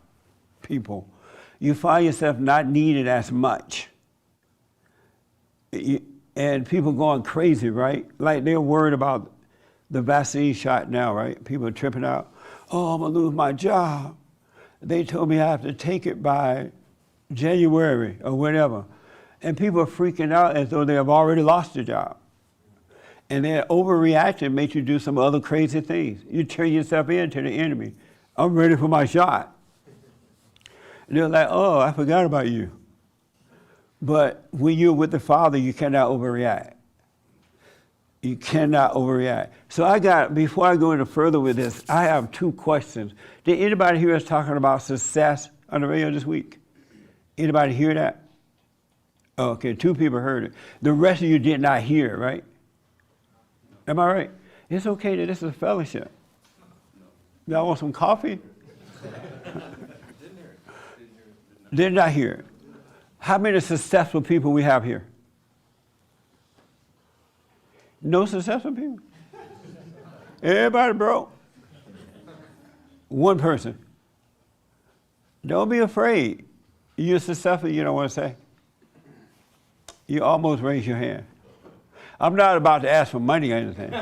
people. You find yourself not needed as much. And people going crazy, right? Like they're worried about the vaccine shot now, right? People are tripping out. Oh, I'm gonna lose my job. They told me I have to take it by January or whatever. And people are freaking out as though they have already lost their job. And their overreaction makes you do some other crazy things. You turn yourself into the enemy. I'm ready for my shot. And they're like, oh, I forgot about you. But when you're with the Father, you cannot overreact. You cannot overreact. So before I go any further with this, I have two questions. Did anybody hear us talking about success on the radio this week? Anybody hear that? Okay, 2 people heard it. The rest of you did not hear, right? Am I right? It's okay that this is a fellowship. Y'all want some coffee? Did not hear it. How many successful people we have here? No successful people. Everybody broke. One person. Don't be afraid. You're successful, you don't want to say. You almost raise your hand. I'm not about to ask for money or anything.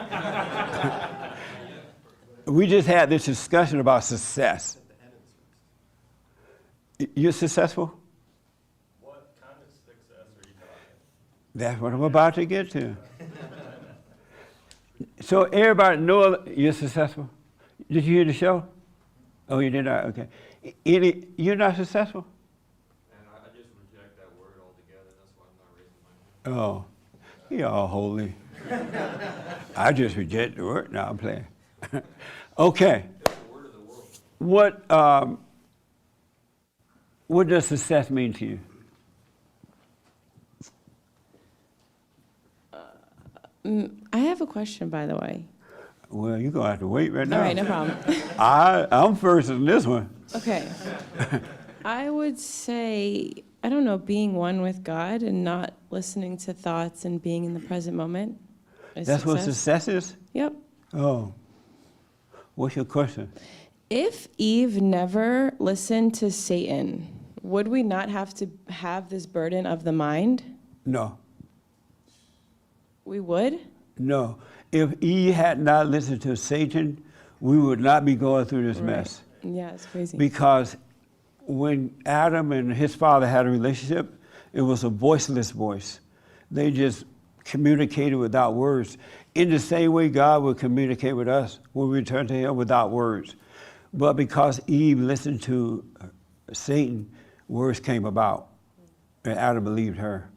We just had this discussion about success. You're successful? What kind of success are you talking? That's what I'm about to get to. So everybody know you're successful? Did you hear the show? Oh, you did not? Okay. You're not successful? And I just reject that word altogether. That's why I'm not raising my hand. Oh, you're all holy. I just reject the word. No, I'm playing. Okay. What does success mean to you? I have a question, by the way. Well, you're going to have to wait right now. All right, no problem. I'm first in this one. Okay. I would say, I don't know, being one with God and not listening to thoughts and being in the present moment is That's what success. success is? Yep. Oh. What's your question? If Eve never listened to Satan, would we not have to have this burden of the mind? No. We would? No. If Eve had not listened to Satan, we would not be going through this mess. Yeah, it's crazy. Because when Adam and his father had a relationship, it was a voiceless voice. They just communicated without words. In the same way God would communicate with us when we turn to him without words. But because Eve listened to Satan, words came about. And Adam believed her.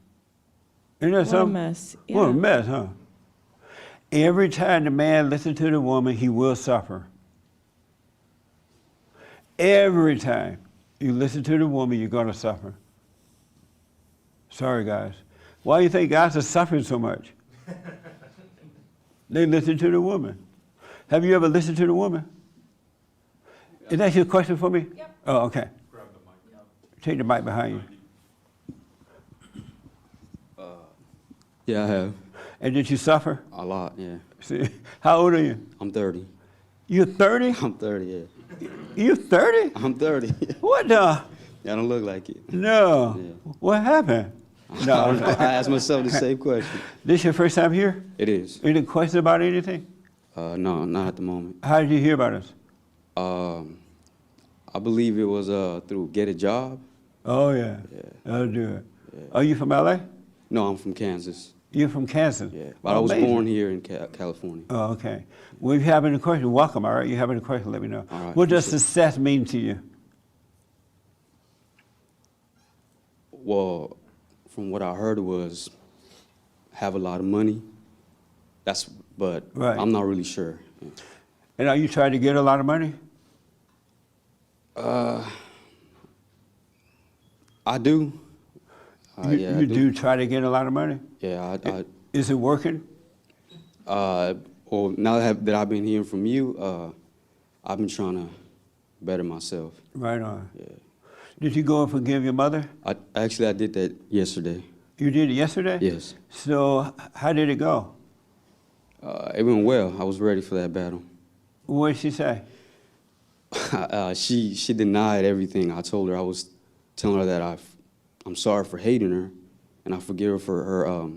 Isn't that What a something? mess. What a Yeah. mess, huh? Every time the man listens to the woman, he will suffer. Every time you listen to the woman, you're going to suffer. Sorry, guys. Why do you think guys are suffering so much? They listen to the woman. Have you ever listened to the woman? Is that your question for me? Yep. Oh, okay. Grab the mic. Take the mic behind you. Yeah, I have. And did you suffer? A lot, yeah. See, how old are you? I'm 30. You're 30? I'm 30, yeah. You 30? I'm 30. What the? I don't look like it. No. Yeah. What happened? I don't know. I asked myself the same question. This your first time here? It is. Any question about anything? No, not at the moment. How did you hear about us? I believe it was through Get a Job. Oh, yeah. That'll do it. Are you from LA? No, I'm from Kansas. You're from Kansas? Yeah, but I was Amazing. born here in California. Oh, okay. Well, if you have any question, welcome, all right? You have any question, let me know. All right, What does appreciate it. success mean to you? Well, from what I heard was have a lot of money. But Right. I'm not really sure. And are you trying to get a lot of money? I do. You, you do try to get a lot of money? Yeah, Is it working? Well, now that I've been hearing from you, I've been trying to better myself. Right on. Yeah. Did you go and forgive your mother? I did that yesterday. You did it yesterday? Yes. So how did it go? It went well. I was ready for that battle. What did she say? She denied everything. I told her, I was telling her that I'm sorry for hating her, and I forgive her for her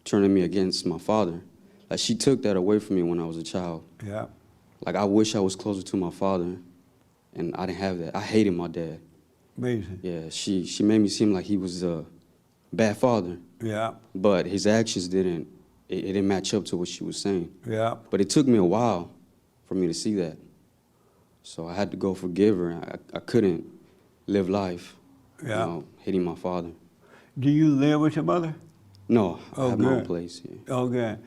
turning me against my father. Like, she took that away from me when I was a child. Yeah. Like, I wish I was closer to my father, and I didn't have that. I hated my dad. Amazing. Yeah, she made me seem like he was a bad father. Yeah. But his actions didn't match up to what she was saying. Yeah. But it took me a while for me to see that. So I had to go forgive her. I couldn't live life, hating my father. Do you live with your mother? No, I have my own good. place. Yeah. Oh, good.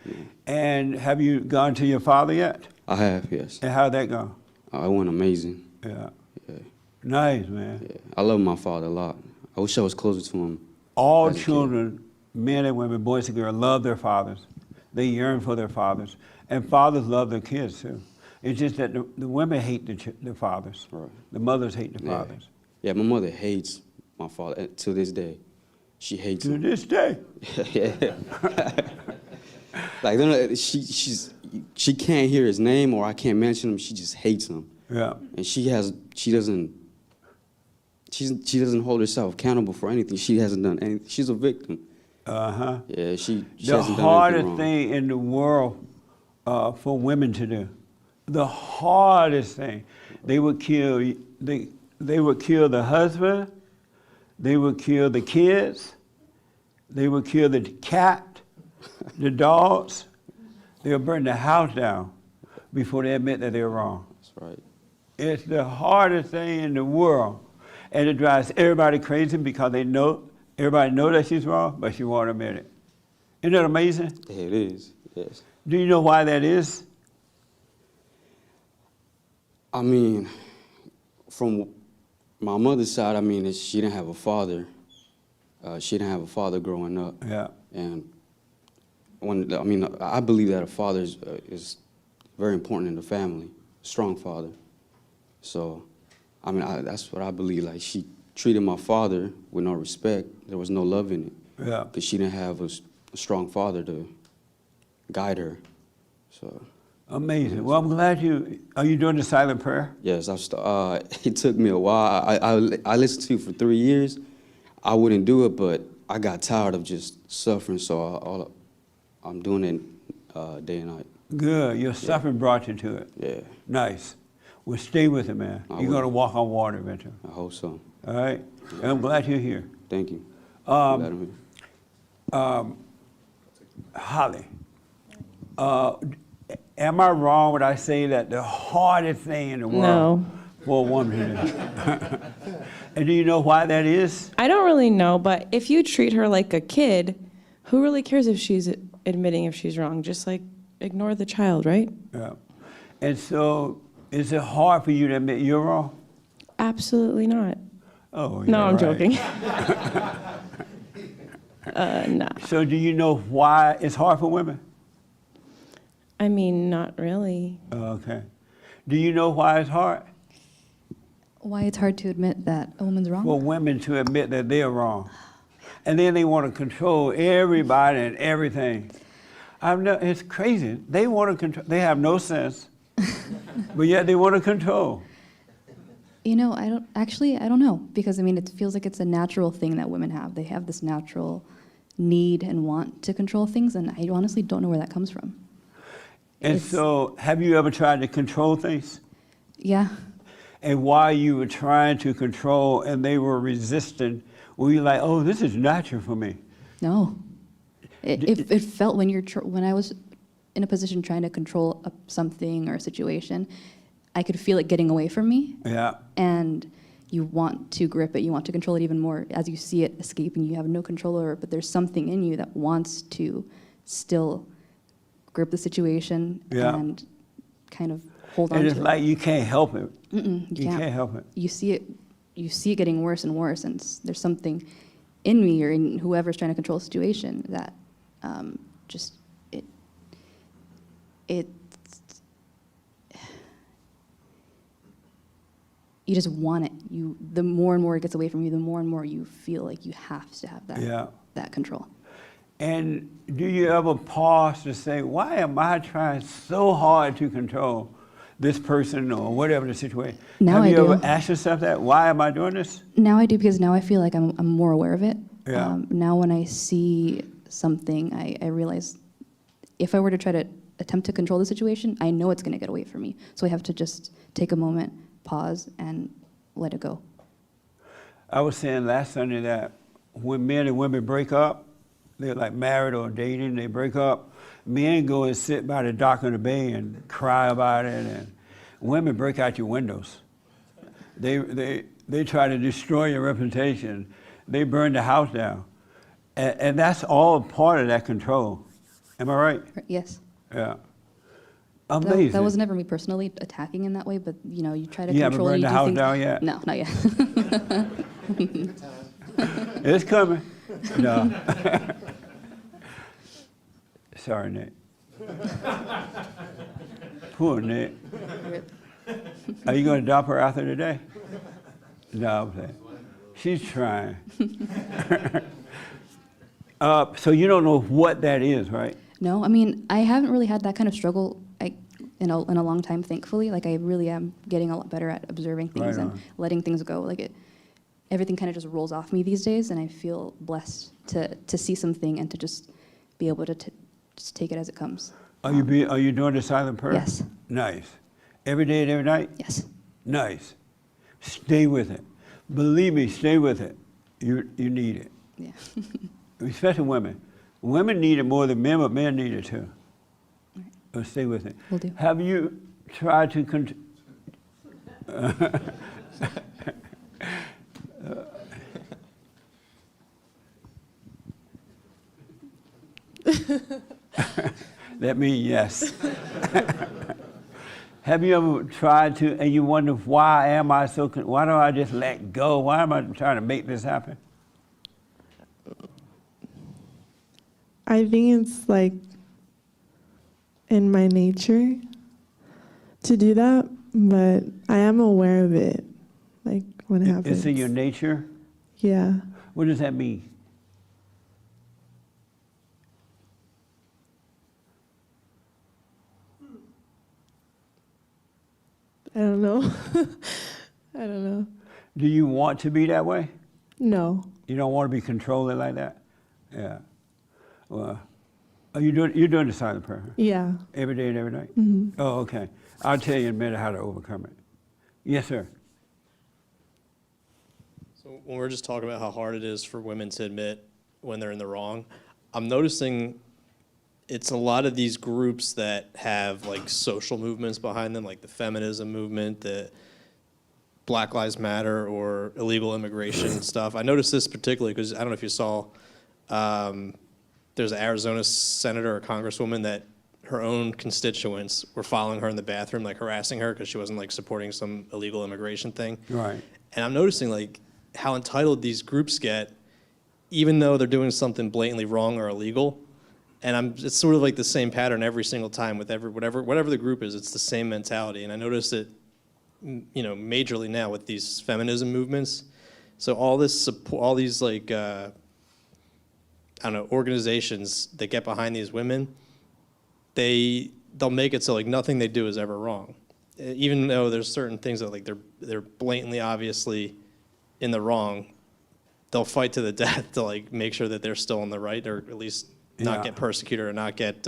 And have you gone to your father yet? I have, yes. And how'd that go? It went amazing. Yeah. Yeah. Nice, man. Yeah. I love my father a lot. I wish I was closer to him. All as a kid. children, men and women, boys and girls, love their fathers. They yearn for their fathers. And fathers love their kids, too. It's just that the women hate the fathers. Right. The mothers hate the Yeah. fathers. Yeah, my mother hates my father to this day. She hates To him. this day. Yeah. Like she can't hear his name or I can't mention him. She just hates him. Yeah. And she doesn't hold herself accountable for anything. She hasn't done anything. She's a victim. Uh-huh. Yeah, she The hasn't done anything hardest wrong. thing in the world for women to do, the hardest thing, they would kill the husband, they would kill the kids, they would kill the cat, the dogs, they'll burn the house down before they admit that they're wrong. That's right. It's the hardest thing in the world. And it drives everybody crazy because everybody knows that she's wrong, but she won't admit it. Isn't that amazing? Yeah, it is, yes. Do you know why that is? I mean, from my mother's side, I mean, she didn't have a father. She didn't have a father growing up. Yeah. And I believe that a father is very important in the family, a strong father. So, I mean, that's what I believe. Like, she treated my father with no respect. There was no love in it. Yeah. Because she didn't have a strong father to guide her. So. Amazing. Well, I'm glad are you doing the silent prayer? Yes, it took me a while. I listened to you for 3 years. I wouldn't do it, but I got tired of just suffering, so I'm doing it day and night. Good. Your suffering brought you to it. Yeah. Nice. Well, stay with it, man. You're going to walk on water eventually. I hope so. All right? And I'm glad you're here. Thank you. Holly, am I wrong when I say that the hardest thing in the world for a woman to do? And do you know why that is? I don't really know, but if you treat her like a kid, who really cares if she's admitting if she's wrong? Just like ignore the child, right? Yeah. And so, is it hard for you to admit you're wrong? Absolutely not. Oh, no, I'm right. joking. No. So do you know why it's hard for women? I mean, not really. Okay. Do you know why it's hard? Why it's hard to admit that a woman's wrong? For women to admit that they're wrong. And then they want to control everybody and everything. It's crazy. They want to control. They have no sense, but yet they want to control. You know, I don't know, because I mean, it feels like it's a natural thing that women have. They have this natural need and want to control things, and I honestly don't know where that comes from. And so, have you ever tried to control things? Yeah. And while you were trying to control and they were resistant, were you like, oh, this is natural for me? No. It felt when I was in a position trying to control something or a situation, I could feel it getting away from me. Yeah. And you want to grip it, you want to control it even more. As you see it escaping, you have no control over it, but there's something in you that wants to still grip the situation and kind of hold on to it. And it's like you can't help it. You can't help it. You see it getting worse and worse, and there's something in me or in whoever's trying to control the situation that you just want it. The more and more it gets away from you, the more and more you feel like you have to have that control. And do you ever pause to say, why am I trying so hard to control this person or whatever the situation? Now Have you I do. ever asked yourself that? Why am I doing this? Now I do, because now I feel like I'm more aware of it. Yeah. Now when I see something, I realize if I were to try to attempt to control the situation, I know it's going to get away from me. So I have to just take a moment, pause, and let it go. I was saying last Sunday that when men and women break up, they're like married or dating, they break up, men go and sit by the dock of the bay and cry about it, and women break out your windows. They try to destroy your reputation. They burn the house down. And that's all part of that control. Am I right? Yes. Yeah. Amazing. That was never me personally attacking in that way, but you try to You control. haven't burned the house down yet? No, not yet. It's coming. No. Sorry, Nick. Poor Nick. Are you going to adopt her after today? No, I'm saying. She's trying. So you don't know what that is, right? No, I mean, I haven't really had that kind of struggle in a long time, thankfully. Like, I really am getting a lot better at observing things Right and on. letting things go. Like, everything kind of just rolls off me these days, and I feel blessed to see something and to just be able to just take it as it comes. Are you doing the silent prayer? Yes. Nice. Every day and every night? Yes. Nice. Stay with it. Believe me, stay with it. You need it. Yeah. Especially women. Women need it more than men, but men need it too. So stay with it. Will do. Have you tried to that means yes. Have you ever tried to, and you wonder, why am I so, why don't I just let go? Why am I trying to make this happen? I think it's like in my nature to do that, but I am aware of it, like when it happens. It's in your nature? Yeah. What does that mean? I don't know. I don't know. Do you want to be that way? No. You don't want to be controlling like that? Yeah. Well, you're doing the silent prayer? Huh? Yeah. Every day and every night? Mhm. Oh, okay. I'll tell you in a minute how to overcome it. Yes, sir. So when we're just talking about how hard it is for women to admit when they're in the wrong, I'm noticing it's a lot of these groups that have like social movements behind them, like the feminism movement, the Black Lives Matter or illegal immigration stuff. I noticed this particularly because I don't know if you saw, there's an Arizona senator or congresswoman that her own constituents were following her in the bathroom, like harassing her because she wasn't like supporting some illegal immigration thing. Right. And I'm noticing like how entitled these groups get, even though they're doing something blatantly wrong or illegal. And it's sort of like the same pattern every single time with whatever the group is. It's the same mentality. And I noticed it, majorly now with these feminism movements. So all this support, all these like, organizations that get behind these women, they'll make it so like nothing they do is ever wrong, even though there's certain things that like they're blatantly obviously in the wrong. They'll fight to the death to like make sure that they're still in the right, or at least not get persecuted or not get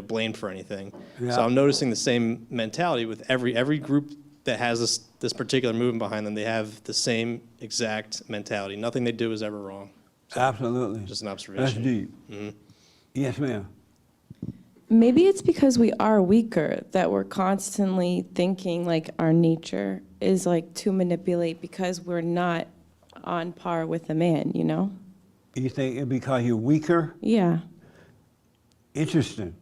blamed for anything. Yeah. So I'm noticing the same mentality with every group that has this particular movement behind them. They have the same exact mentality. Nothing they do is ever wrong. So, absolutely. just an observation. That's deep. Mm-hmm. Yes, ma'am. Maybe it's because we are weaker that we're constantly thinking like our nature is like to manipulate because we're not on par with a man, you know? You think it's because you're weaker? Yeah. Interesting.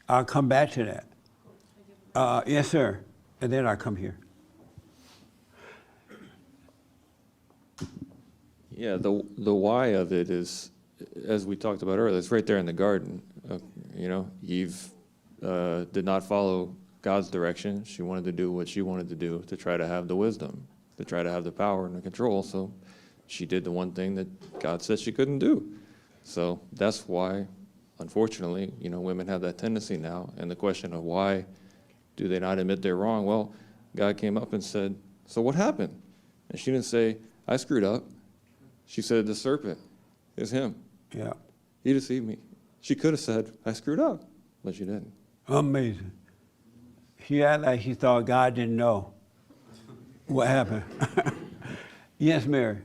I'll come back to that. Yes, sir. And then I'll come here. Yeah, the why of it is, as we talked about earlier, it's right there in the garden. Eve did not follow God's direction. She wanted to do what she wanted to do to try to have the wisdom, to try to have the power and the control. So she did the one thing that God said she couldn't do. So that's why, unfortunately, women have that tendency now. And the question of why do they not admit they're wrong? Well, God came up and said, so what happened? And she didn't say, I screwed up. She said, the serpent is him. Yeah. He deceived me. She could have said, I screwed up, but she didn't. Amazing. She acted like she thought God didn't know what happened. Yes, Mary.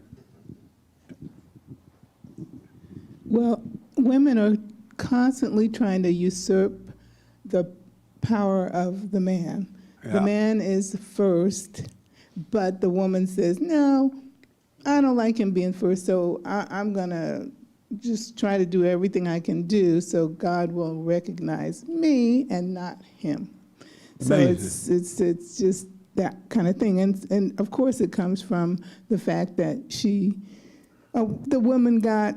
Well, women are constantly trying to usurp the power of the man. Yeah. The man is first, but the woman says, no, I don't like him being first, so I'm going to just try to do everything I can do so God will recognize me and not him. So it's just that kind of thing. And of course it comes from the fact that the woman got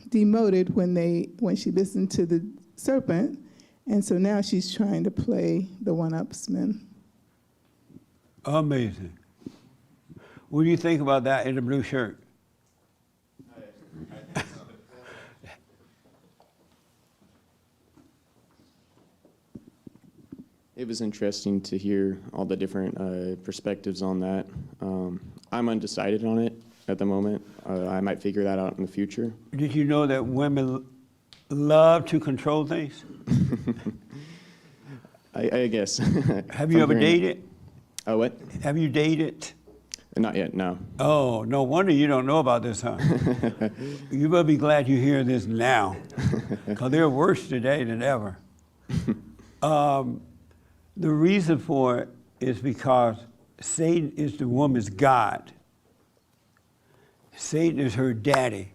demoted when she listened to the serpent, and so now she's trying to play the one-upsman. Amazing. What do you think about that in the blue shirt? was interesting to hear all the different perspectives on that. I'm undecided on it at the moment. I might figure that out in the future. Did you know that women love to control things? I guess. Have you ever dated? Oh, what? Have you dated? Not yet, no. Oh, no wonder you don't know about this, huh? You better be glad you hear this now, because they're worse today than ever. The reason for it is because Satan is the woman's God. Satan is her daddy.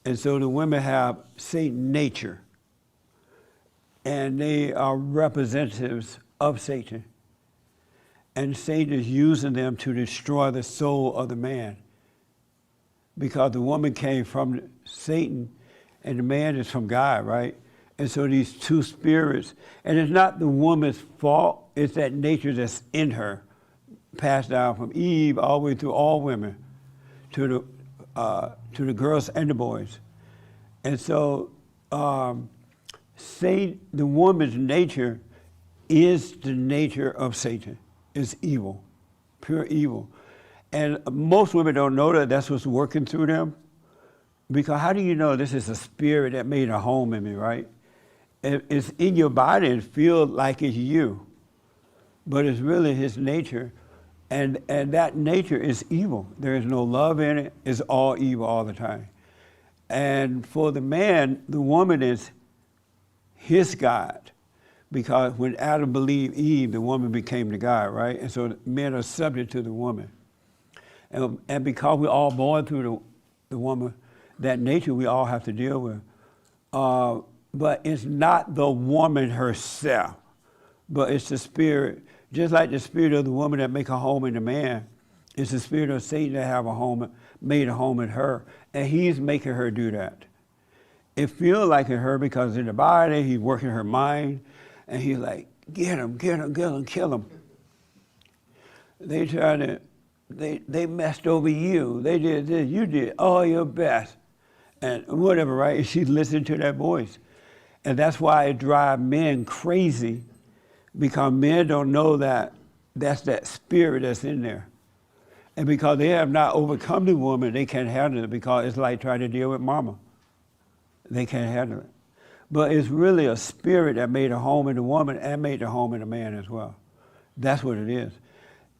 And so the women have Satan nature. And they are representatives of Satan. And Satan is using them to destroy the soul of the man. Because the woman came from Satan and the man is from God, right? And so these two spirits, and it's not the woman's fault, it's that nature that's in her, passed down from Eve all the way through all women, to the girls and the boys. And so Satan, the woman's nature is the nature of Satan. It's evil, pure evil. And most women don't know that that's what's working through them. Because how do you know this is a spirit that made a home in me, right? It's in your body and feel like it's you. But it's really his nature. And that nature is evil. There is no love in it. It's all evil all the time. And for the man, the woman is his God. Because when Adam believed Eve, the woman became the God, right? And so men are subject to the woman. And because we're all born through the woman, that nature we all have to deal with. But it's not the woman herself, but it's the spirit. Just like the spirit of the woman that make a home in the man, it's the spirit of Satan that have a home, made a home in her. And he's making her do that. It feels like in her because in the body, he's working her mind. And he's like, get him, kill him. They tried to, they messed over you. They did this, you did all your best. And whatever, right? She listened to that voice. And that's why it drives men crazy, because men don't know that that's that spirit that's in there. And because they have not overcome the woman, they can't handle it, because it's like trying to deal with mama. They can't handle it. But it's really a spirit that made a home in the woman and made a home in the man as well. That's what it is.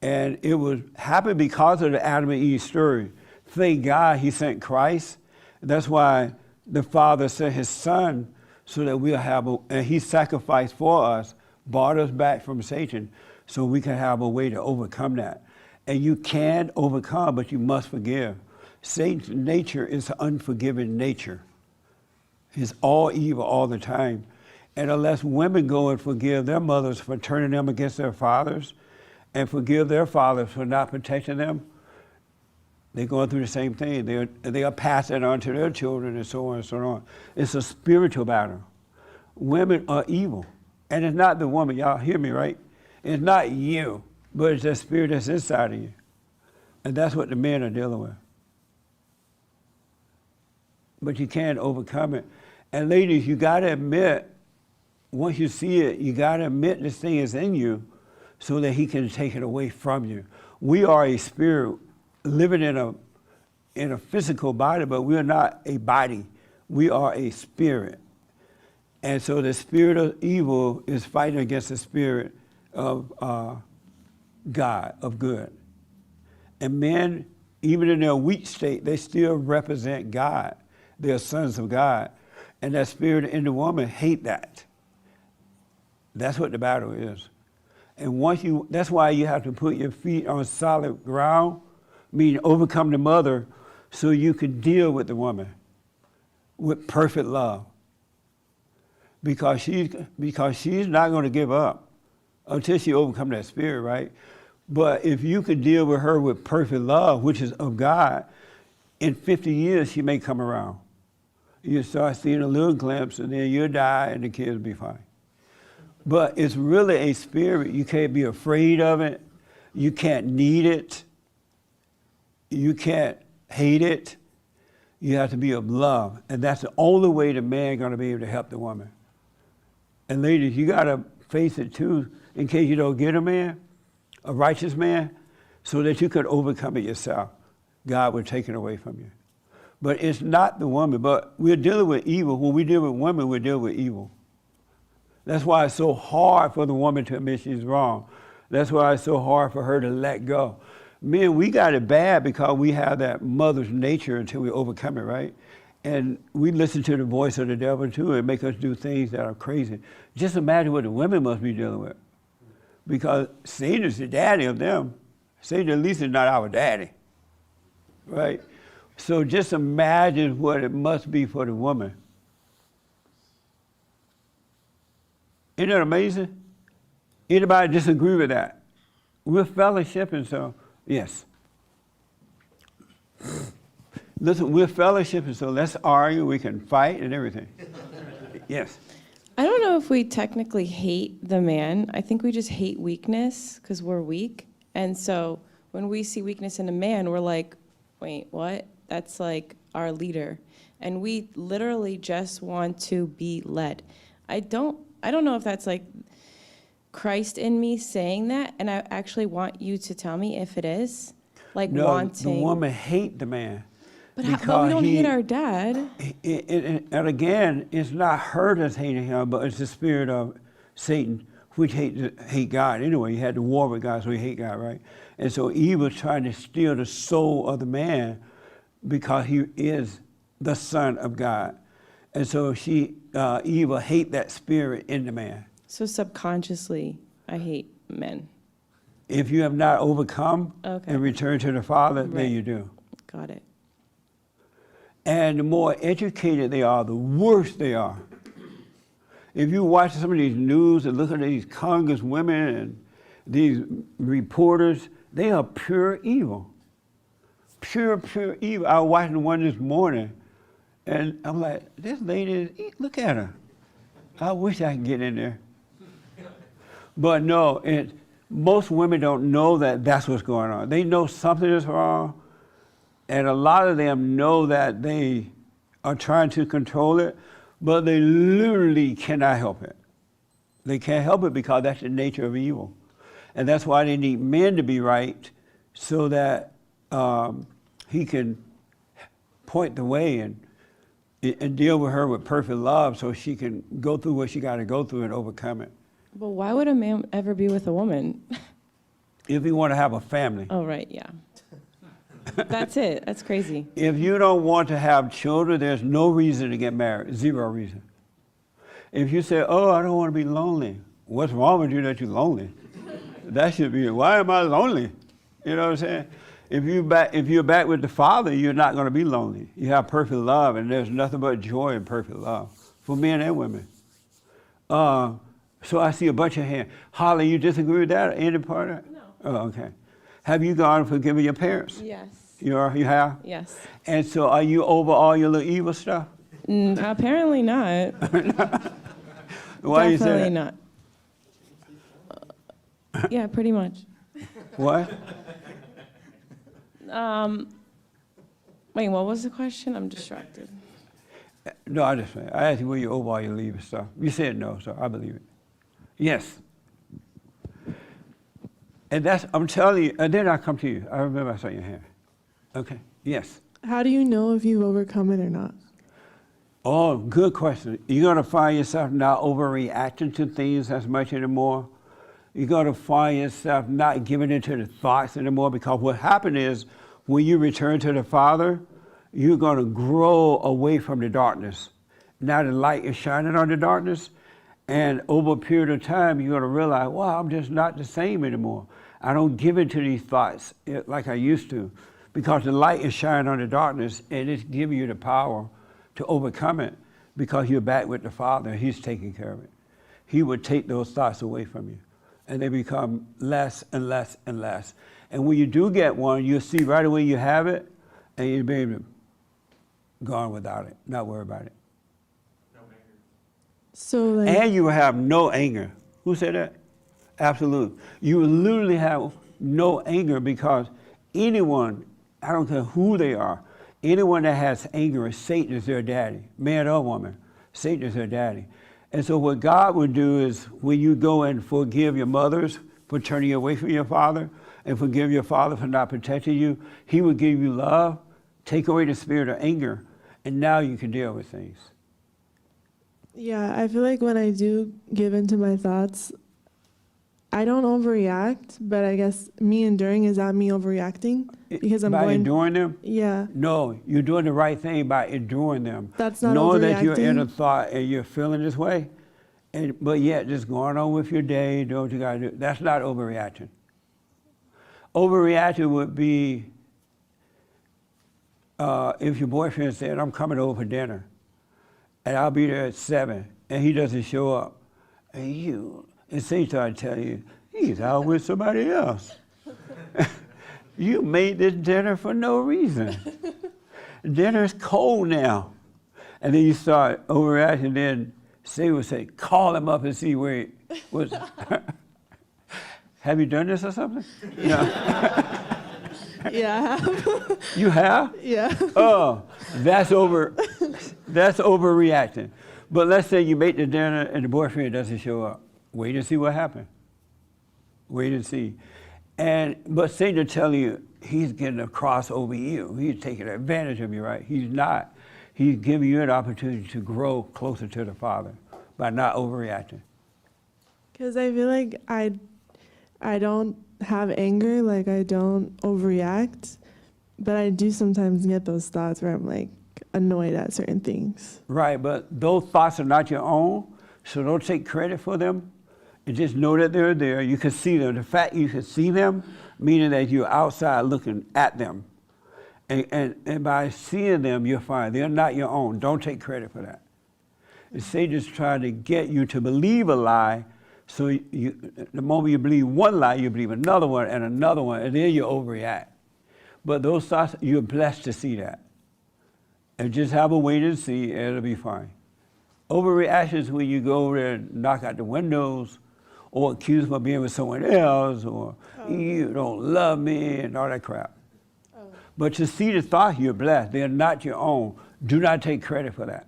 And it was happened because of the Adam and Eve story. Thank God he sent Christ. That's why the Father sent his Son so that we'll have and he sacrificed for us, bought us back from Satan so we can have a way to overcome that. And you can overcome, but you must forgive. Satan's nature is an unforgiving nature. It's all evil all the time. And unless women go and forgive their mothers for turning them against their fathers and forgive their fathers for not protecting them, they're going through the same thing. They'll pass it on to their children and so on and so on. It's a spiritual battle. Women are evil. And it's not the woman, y'all hear me, right? It's not you, but it's the spirit that's inside of you. And that's what the men are dealing with. But you can't overcome it. And ladies, you gotta admit, once you see it, you gotta admit this thing is in you so that he can take it away from you. We are a spirit living in a physical body, but we're not a body. We are a spirit. And so the spirit of evil is fighting against the spirit of God, of good. And men, even in their weak state, they still represent God. They're sons of God. And that spirit in the woman hate that. That's what the battle is. And that's why you have to put your feet on solid ground, meaning overcome the mother, so you can deal with the woman with perfect love. Because she's not going to give up until she overcomes that spirit, right? But if you could deal with her with perfect love, which is of God, in 50 years she may come around. You start seeing a little glimpse, and then you'll die, and the kids will be fine. But it's really a spirit. You can't be afraid of it. You can't need it. You can't hate it. You have to be of love. And that's the only way the man going to be able to help the woman. And ladies, you got to face it too, in case you don't get a man, a righteous man, so that you could overcome it yourself. God would take it away from you. But it's not the woman, but we're dealing with evil. When we deal with women, we're dealing with evil. That's why it's so hard for the woman to admit she's wrong. That's why it's so hard for her to let go. Men, we got it bad because we have that mother's nature until we overcome it, right? And we listen to the voice of the devil too and make us do things that are crazy. Just imagine what the women must be dealing with. Because Satan is the daddy of them. Satan at least is not our daddy, right? So just imagine what it must be for the woman. Isn't that amazing? Anybody disagree with that? We're fellowshipping, so yes. Listen, we're fellowshipping, so let's argue, we can fight and everything. Yes. I don't know if we technically hate the man. I think we just hate weakness because we're weak. And so when we see weakness in a man, we're like, wait, what? That's like our leader. And we literally just want to be led. I don't know if that's like Christ in me saying that, and I actually want you to tell me if it is. Like no, wanting. the woman hate the man. But we don't hate our dad. And again, it's not her that's hating him, but it's the spirit of Satan, which hate God. Anyway, he had to war with God, so he hate God, right? And so Eve was trying to steal the soul of the man because he is the son of God. And so Eve will hate that spirit in the man. So subconsciously, I hate men. If you have not overcome and returned to the Father, then you do. Got it. And the more educated they are, the worse they are. If you watch some of these news and look at these congresswomen and these reporters, they are pure evil. Pure evil. I was watching one this morning, and I'm like, this lady, look at her. I wish I could get in there. But no, most women don't know that that's what's going on. They know something is wrong, and a lot of them know that they are trying to control it, but they literally cannot help it. They can't help it because that's the nature of evil. And that's why they need men to be right so that he can point the way and deal with her with perfect love so she can go through what she got to go through and overcome it. But why would a man ever be with a woman? If you want to have a family. Oh, right, yeah. That's it. That's crazy. If you don't want to have children, there's no reason to get married. Zero reason. If you say, oh, I don't want to be lonely. What's wrong with you that you're lonely? That should be, why am I lonely? You know what I'm saying? If you're back with the Father, you're not going to be lonely. You have perfect love, and there's nothing but joy and perfect love for men and women. So I see a bunch of hands. Holly, you disagree with that? Any part of it? No. Oh, okay. Have you gone and forgiven your parents? Yes. You have? Yes. And so are you over all your little evil stuff? Apparently not. Why you say Definitely that? not. Yeah, pretty much. What? Wait, what was the question? I'm distracted. No, I asked you were you over all your evil stuff. You said no, so I believe it. Yes. And I'm telling you, and then I come to you. I remember I saw your hand. Okay, yes. How do you know if you've overcome it or not? Oh, good question. You're going to find yourself not overreacting to things as much anymore. You're going to find yourself not giving into the thoughts anymore, because what happened is when you return to the Father, you're going to grow away from the darkness. Now the light is shining on the darkness, and over a period of time, you're going to realize, wow, I'm just not the same anymore. I don't give into these thoughts like I used to, because the light is shining on the darkness, and it's giving you the power to overcome it, because you're back with the Father, and He's taking care of it. He would take those thoughts away from you, and they become less and less and less. And when you do get one, you'll see right away you have it, and you'll be able to go on without it, not worry about it. So And you will have no anger. Who said that? Absolutely. You will literally have no anger, because anyone, I don't care who they are, anyone that has anger, Satan is their daddy, man or woman. Satan is their daddy. And so what God would do is when you go and forgive your mothers for turning away from your father and forgive your father for not protecting you, he would give you love, take away the spirit of anger, and now you can deal with things. Yeah, I feel like when I do give into my thoughts, I don't overreact, but I guess me enduring, is that me overreacting? Because I'm by going... enduring them? Yeah. No, you're doing the right thing by enduring them. That's not knowing that you're in overreacting? a thought and you're feeling this way, but yet just going on with your day, doing what you got to do. That's not overreacting. Overreacting would be if your boyfriend said, I'm coming over for dinner, and I'll be there at 7, and he doesn't show up, and say try to tell you, he's out with somebody else. You made this dinner for no reason. Dinner's cold now. And then you start overreacting, then Say would say, call him up and see where he was. Have you done this or something? Yeah. Yeah, I have. You have? Yeah. Oh, that's overreacting. But let's say you make the dinner and the boyfriend doesn't show up. Wait and see what happened. Wait and see. But Satan will tell you he's getting a cross over you. He's taking advantage of you, right? He's not. He's giving you an opportunity to grow closer to the Father by not overreacting. Because I feel like I don't have anger, like I don't overreact, but I do sometimes get those thoughts where I'm like annoyed at certain things. Right, but those thoughts are not your own, so don't take credit for them. And just know that they're there. You can see them. The fact you can see them, meaning that you're outside looking at them. And by seeing them, you're fine. They're not your own. Don't take credit for that. And Satan's trying to get you to believe a lie, so the moment you believe one lie, you believe another one, and then you overreact. But those thoughts, you're blessed to see that. And just have a wait and see, and it'll be fine. Overreaction is when you go over there and knock out the windows, or accuse them of being with someone else, or you don't love me, and all that crap. But to see the thought, you're blessed. They're not your own. Do not take credit for that.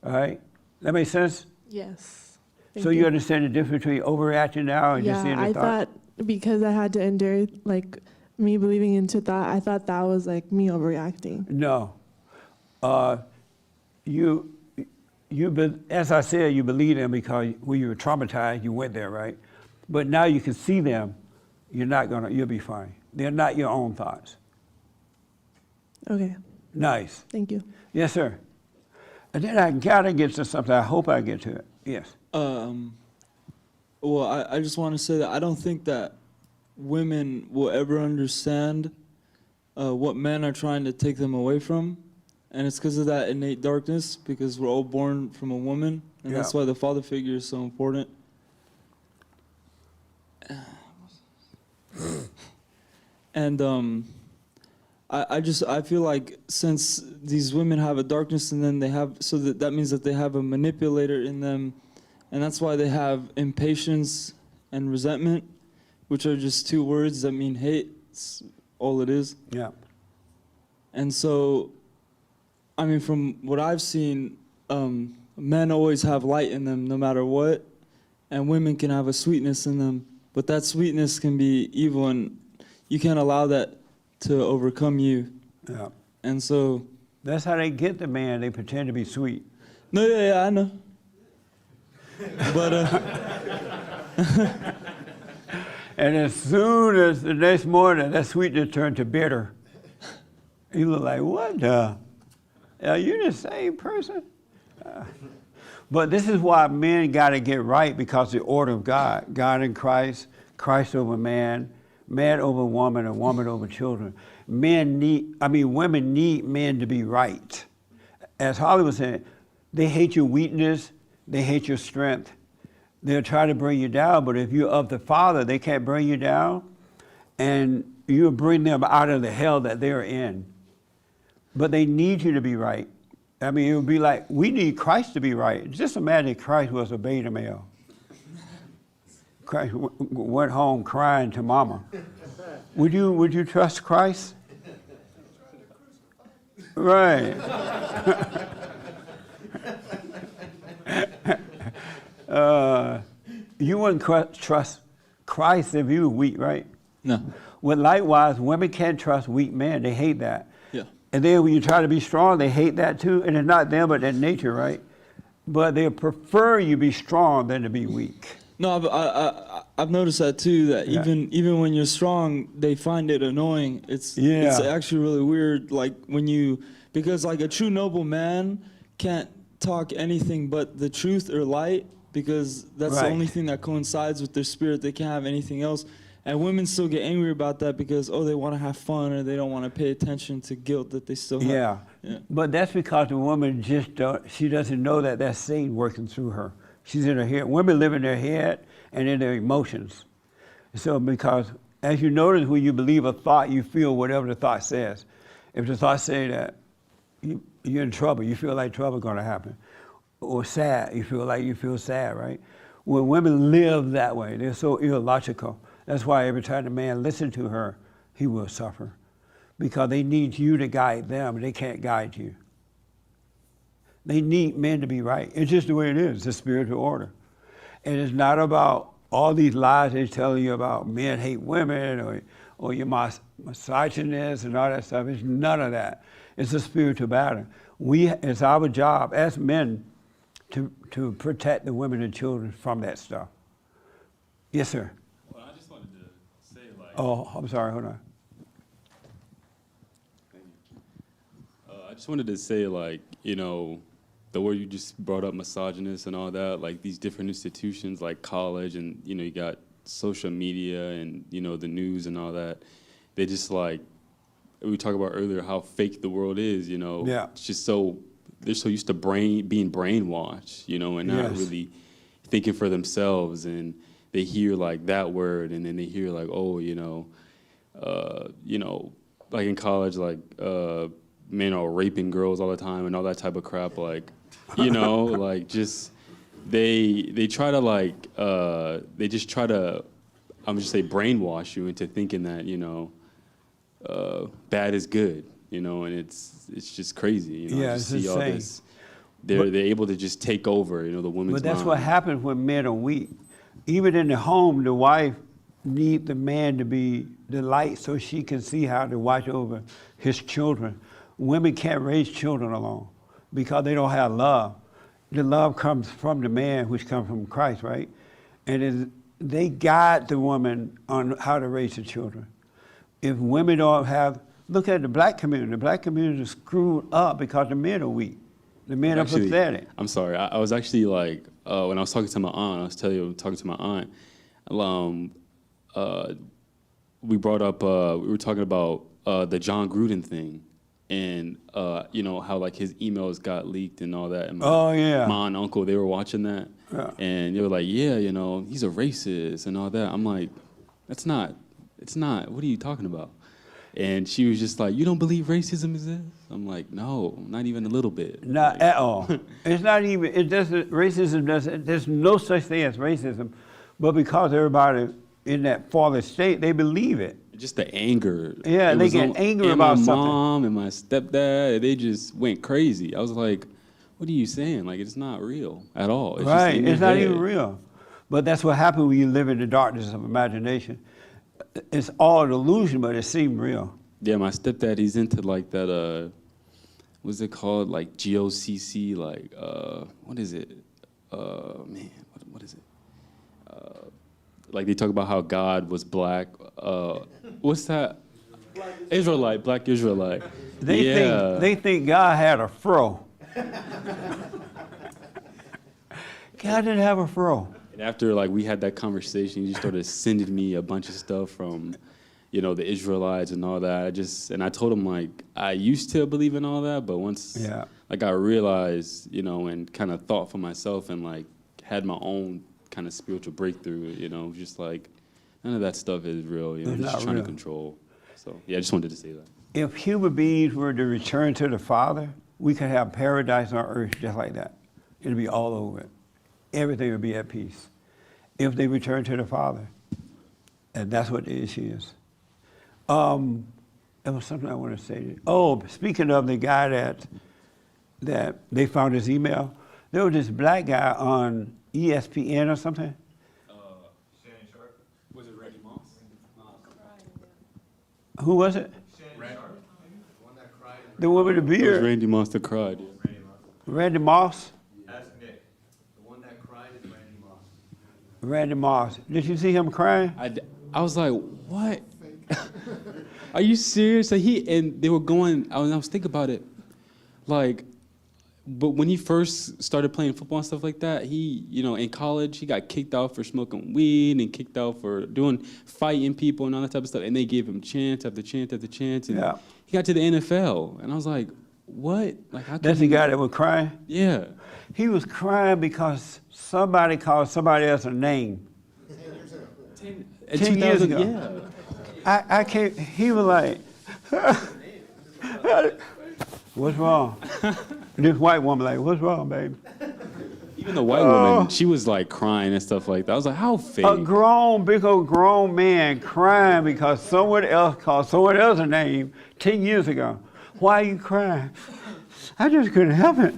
All right? That makes sense? Yes. So you understand the difference between overreacting now and just seeing the I thought? thought because I had to endure like me believing into thought, I thought that was like me overreacting. No. As I said, you believe them because when you were traumatized, you went there, right? But now you can see them, you'll be fine. They're not your own thoughts. Okay. Nice. Thank you. Yes, sir. And then I gotta get to something. I hope I get to it. Yes. Well, I just want to say that I don't think that women will ever understand what men are trying to take them away from. And it's because of that innate darkness, because we're all born from a woman. And that's why the father figure is so important. And I feel like since these women have a darkness and then they have, so that means that they have a manipulator in them, and that's why they have impatience and resentment, which are just two words that mean hate. It's all it is. Yeah. And so, I mean, from what I've seen, men always have light in them no matter what, and women can have a sweetness in them, but that sweetness can be evil, and you can't allow that to overcome you. Yeah. And so that's how they get the man. They pretend to be sweet. No, yeah, I know. But and as soon as the next morning, that sweetness turned to bitter. You look like, what the? Are you the same person? But this is why men got to get right, because the order of God. God in Christ, Christ over man, man over woman, and woman over children. Women need men to be right. As Holly was saying, they hate your weakness, they hate your strength. They'll try to bring you down, but if you're of the Father, they can't bring you down, and you'll bring them out of the hell that they're in. But they need you to be right. I mean, it would be like, we need Christ to be right. Just imagine Christ was a beta male. Christ went home crying to mama. Would you trust Christ? Right. You wouldn't trust Christ if you were weak, right? No. Well, likewise, women can't trust weak men. They hate that. Yeah. And then when you try to be strong, they hate that too. And it's not them, but their nature, right? But they prefer you be strong than to be weak. No, I've noticed that too. That Yeah. even when you're strong, they find it annoying. It's actually really weird. Like because like a true noble man can't talk anything but the truth or light, because that's the Right. only thing that coincides with their spirit. They can't have anything else. And women still get angry about that because they want to have fun, or they don't want to pay attention to guilt that they still have. Yeah. But that's because the woman she doesn't know that that's Satan working through her. She's in her head. Women live in their head and in their emotions. So because as you notice, when you believe a thought, you feel whatever the thought says. If the thought say that you're in trouble, you feel like trouble going to happen. Or sad, you feel sad, right? When women live that way, they're so illogical. That's why every time a man listens to her, he will suffer. Because they need you to guide them, they can't guide you. They need men to be right. It's just the way it is, it's a spiritual order. And it's not about all these lies they're telling you about men hate women or you're misogynist and all that stuff. It's none of that. It's a spiritual battle. It's our job as men to protect the women and children from that stuff. Yes, sir. Well, I just wanted to say, like... Oh, I'm sorry, hold on. I just wanted to say, like, the word you just brought up, misogynist and all that, like these different institutions like college and, you got social media and, the news and all that. They just like, we talked about earlier how fake the world is, Yeah. It's just they're so used to being brainwashed, and not really thinking for themselves. And they hear like that word and then they hear like, like in college, like, men are raping girls all the time and all that type of crap, like, like just they try to like they just try to brainwash you into thinking that bad is good, and it's just crazy, Yeah, just it's see all insane. this. They're able to just take over, the woman's But that's mind. what happens when men are weak. Even in the home, the wife needs the man to be the light so she can see how to watch over his children. Women can't raise children alone because they don't have love. The love comes from the man, which comes from Christ, right? And they guide the woman on how to raise the children. If women don't look at the black community. The black community is screwed up because the men are weak. The men are pathetic. I'm sorry. I was actually like, when I was talking to my aunt, talking to my aunt, we brought up, we were talking about the John Gruden thing. And, how like his emails got leaked and all that. And my aunt and uncle, they were watching that. Yeah. And they were like, yeah, he's a racist and all that. I'm like, it's not. What are you talking about? And she was just like, you don't believe racism exists? I'm like, no, not even a little bit. Not at all. It's not even, there's no such thing as racism. But because everybody in that fallen state, they believe it. Just the anger. Yeah, they get angry about something. My mom and my stepdad, they just went crazy. I was like, what are you saying? Like, it's not real at all. It's Right, just in your it's not head. even real. But that's what happens when you live in the darkness of imagination. It's all an illusion, but it seems real. Yeah, my stepdad, he's into like that, what's it called? Like GOCC, like, what is it? Man, what is it? Like they talk about how God was black. What's that? Israelite, black Israelite. They think God had a fro. God didn't have a fro. And after like we had that conversation, he started sending me a bunch of stuff from, the Israelites and all that. I told him like I used to believe in all that, but once like I realized, and kind of thought for myself and like had my own kind of spiritual breakthrough, just like none of that stuff is real, It's just not trying real. to control. So yeah, I just wanted to say that. If human beings were to return to the Father, we could have paradise on earth just like that. It'd be all over it. Everything would be at peace if they return to the Father. And that's what the issue is. There was something I want to say. Oh, speaking of the guy that they found his email, there was this black guy on ESPN or something? Was it Randy Moss? Who was it? The one with the It was beard? Randy Moss that cried. Yeah. Randy Moss? Ask Nick. The one that cried is Randy Moss. Randy Moss. Did you see him crying? I was like, what? Are you serious? Like and they were going. I was thinking about it, like, but when he first started playing football and stuff like that, he, in college, he got kicked out for smoking weed and kicked out for fighting people and all that type of stuff. And they gave him chance after chance after chance. And Yeah. he got to the NFL, and I was like, what? Like, how That's the guy that was crying? Yeah. He was crying because somebody called somebody else a name. 10 years ago. Yeah. I can't, he was like, what's wrong? This white woman like, what's wrong, baby? Even the white woman, she was like crying and stuff like that. I was like, how fake? A big old grown man crying because someone else called someone else a name 10 years ago. Why are you crying? I just couldn't help it.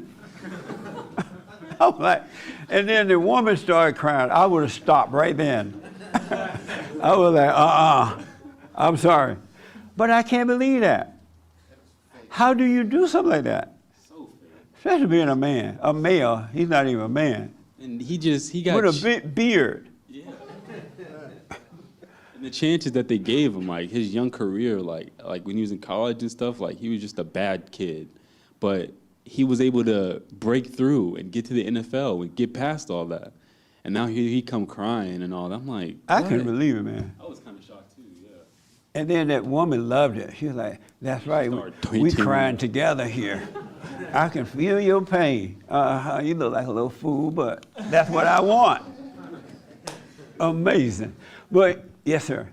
I was like, and then the woman started crying. I would have stopped right then. I was like, I'm sorry. But I can't believe that. How do you do something like that? Especially being a man, a male. He's not even a man. And he got with a big beard. Yeah. And the chances that they gave him, like his young career, like when he was in college and stuff, like he was just a bad kid, but he was able to break through and get to the NFL and get past all that. And now he come crying and all that. I'm like, I couldn't believe it, man. I was kind of shocked too. Yeah. And then that woman loved it. She was like, that's right, we crying together here. I can feel your pain. You look like a little fool, but that's what I want. Amazing. But, yes, sir.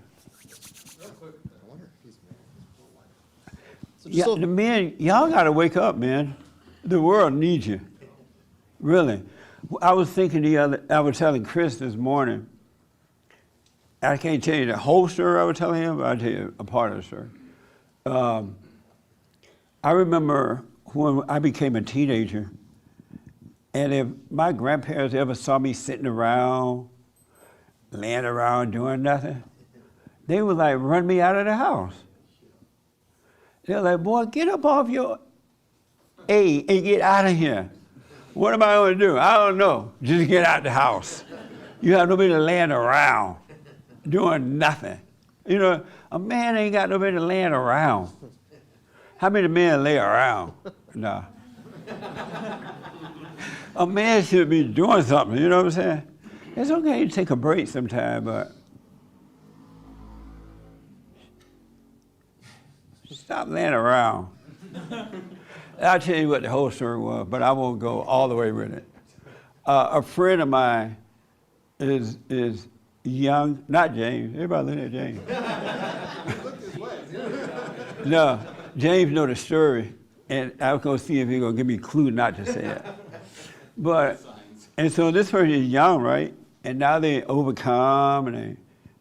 Yeah, the men, y'all got to wake up, man. The world needs you. Really. I was thinking I was telling Chris this morning, I can't tell you the whole story I was telling him, but I'll tell you a part of the story. I remember when I became a teenager, and if my grandparents ever saw me sitting around, laying around doing nothing, they would like run me out of the house. They're like, boy, get up off your A and get out of here. What am I going to do? I don't know. Just get out the house. You have nobody laying around doing nothing. You know, a man ain't got nobody laying around. How many men lay around? No. A man should be doing something, you know what I'm saying? It's okay to take a break sometime, but stop laying around. I'll tell you what the whole story was, but I won't go all the way with it. A friend of mine is young, not James. Everybody look at James. No, James know the story, and I was going to see if he's going to give me a clue not to say it. But, and so this person is young, right? And now they overcome, and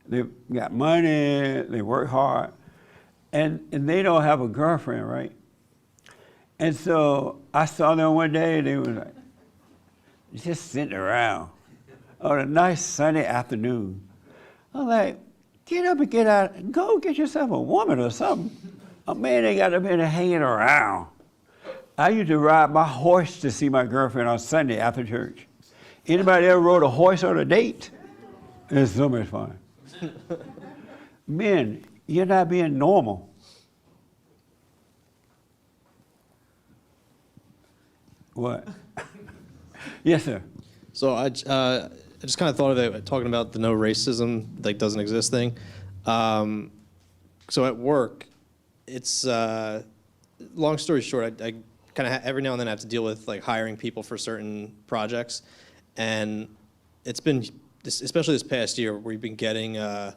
they got money, they work hard, and they don't have a girlfriend, right? And so I saw them one day, and they were like, just sitting around on a nice sunny afternoon. I'm like, get up and get out, go get yourself a woman or something. A man ain't got to be hanging around. I used to ride my horse to see my girlfriend on Sunday after church. Anybody ever rode a horse on a date? It's so much fun. Men, you're not being normal. What? Yes, sir. So I just kind of thought of it talking about the no racism like doesn't exist thing. So at work, it's long story short, I kind of every now and then I have to deal with like hiring people for certain projects, and it's been especially this past year we've been getting the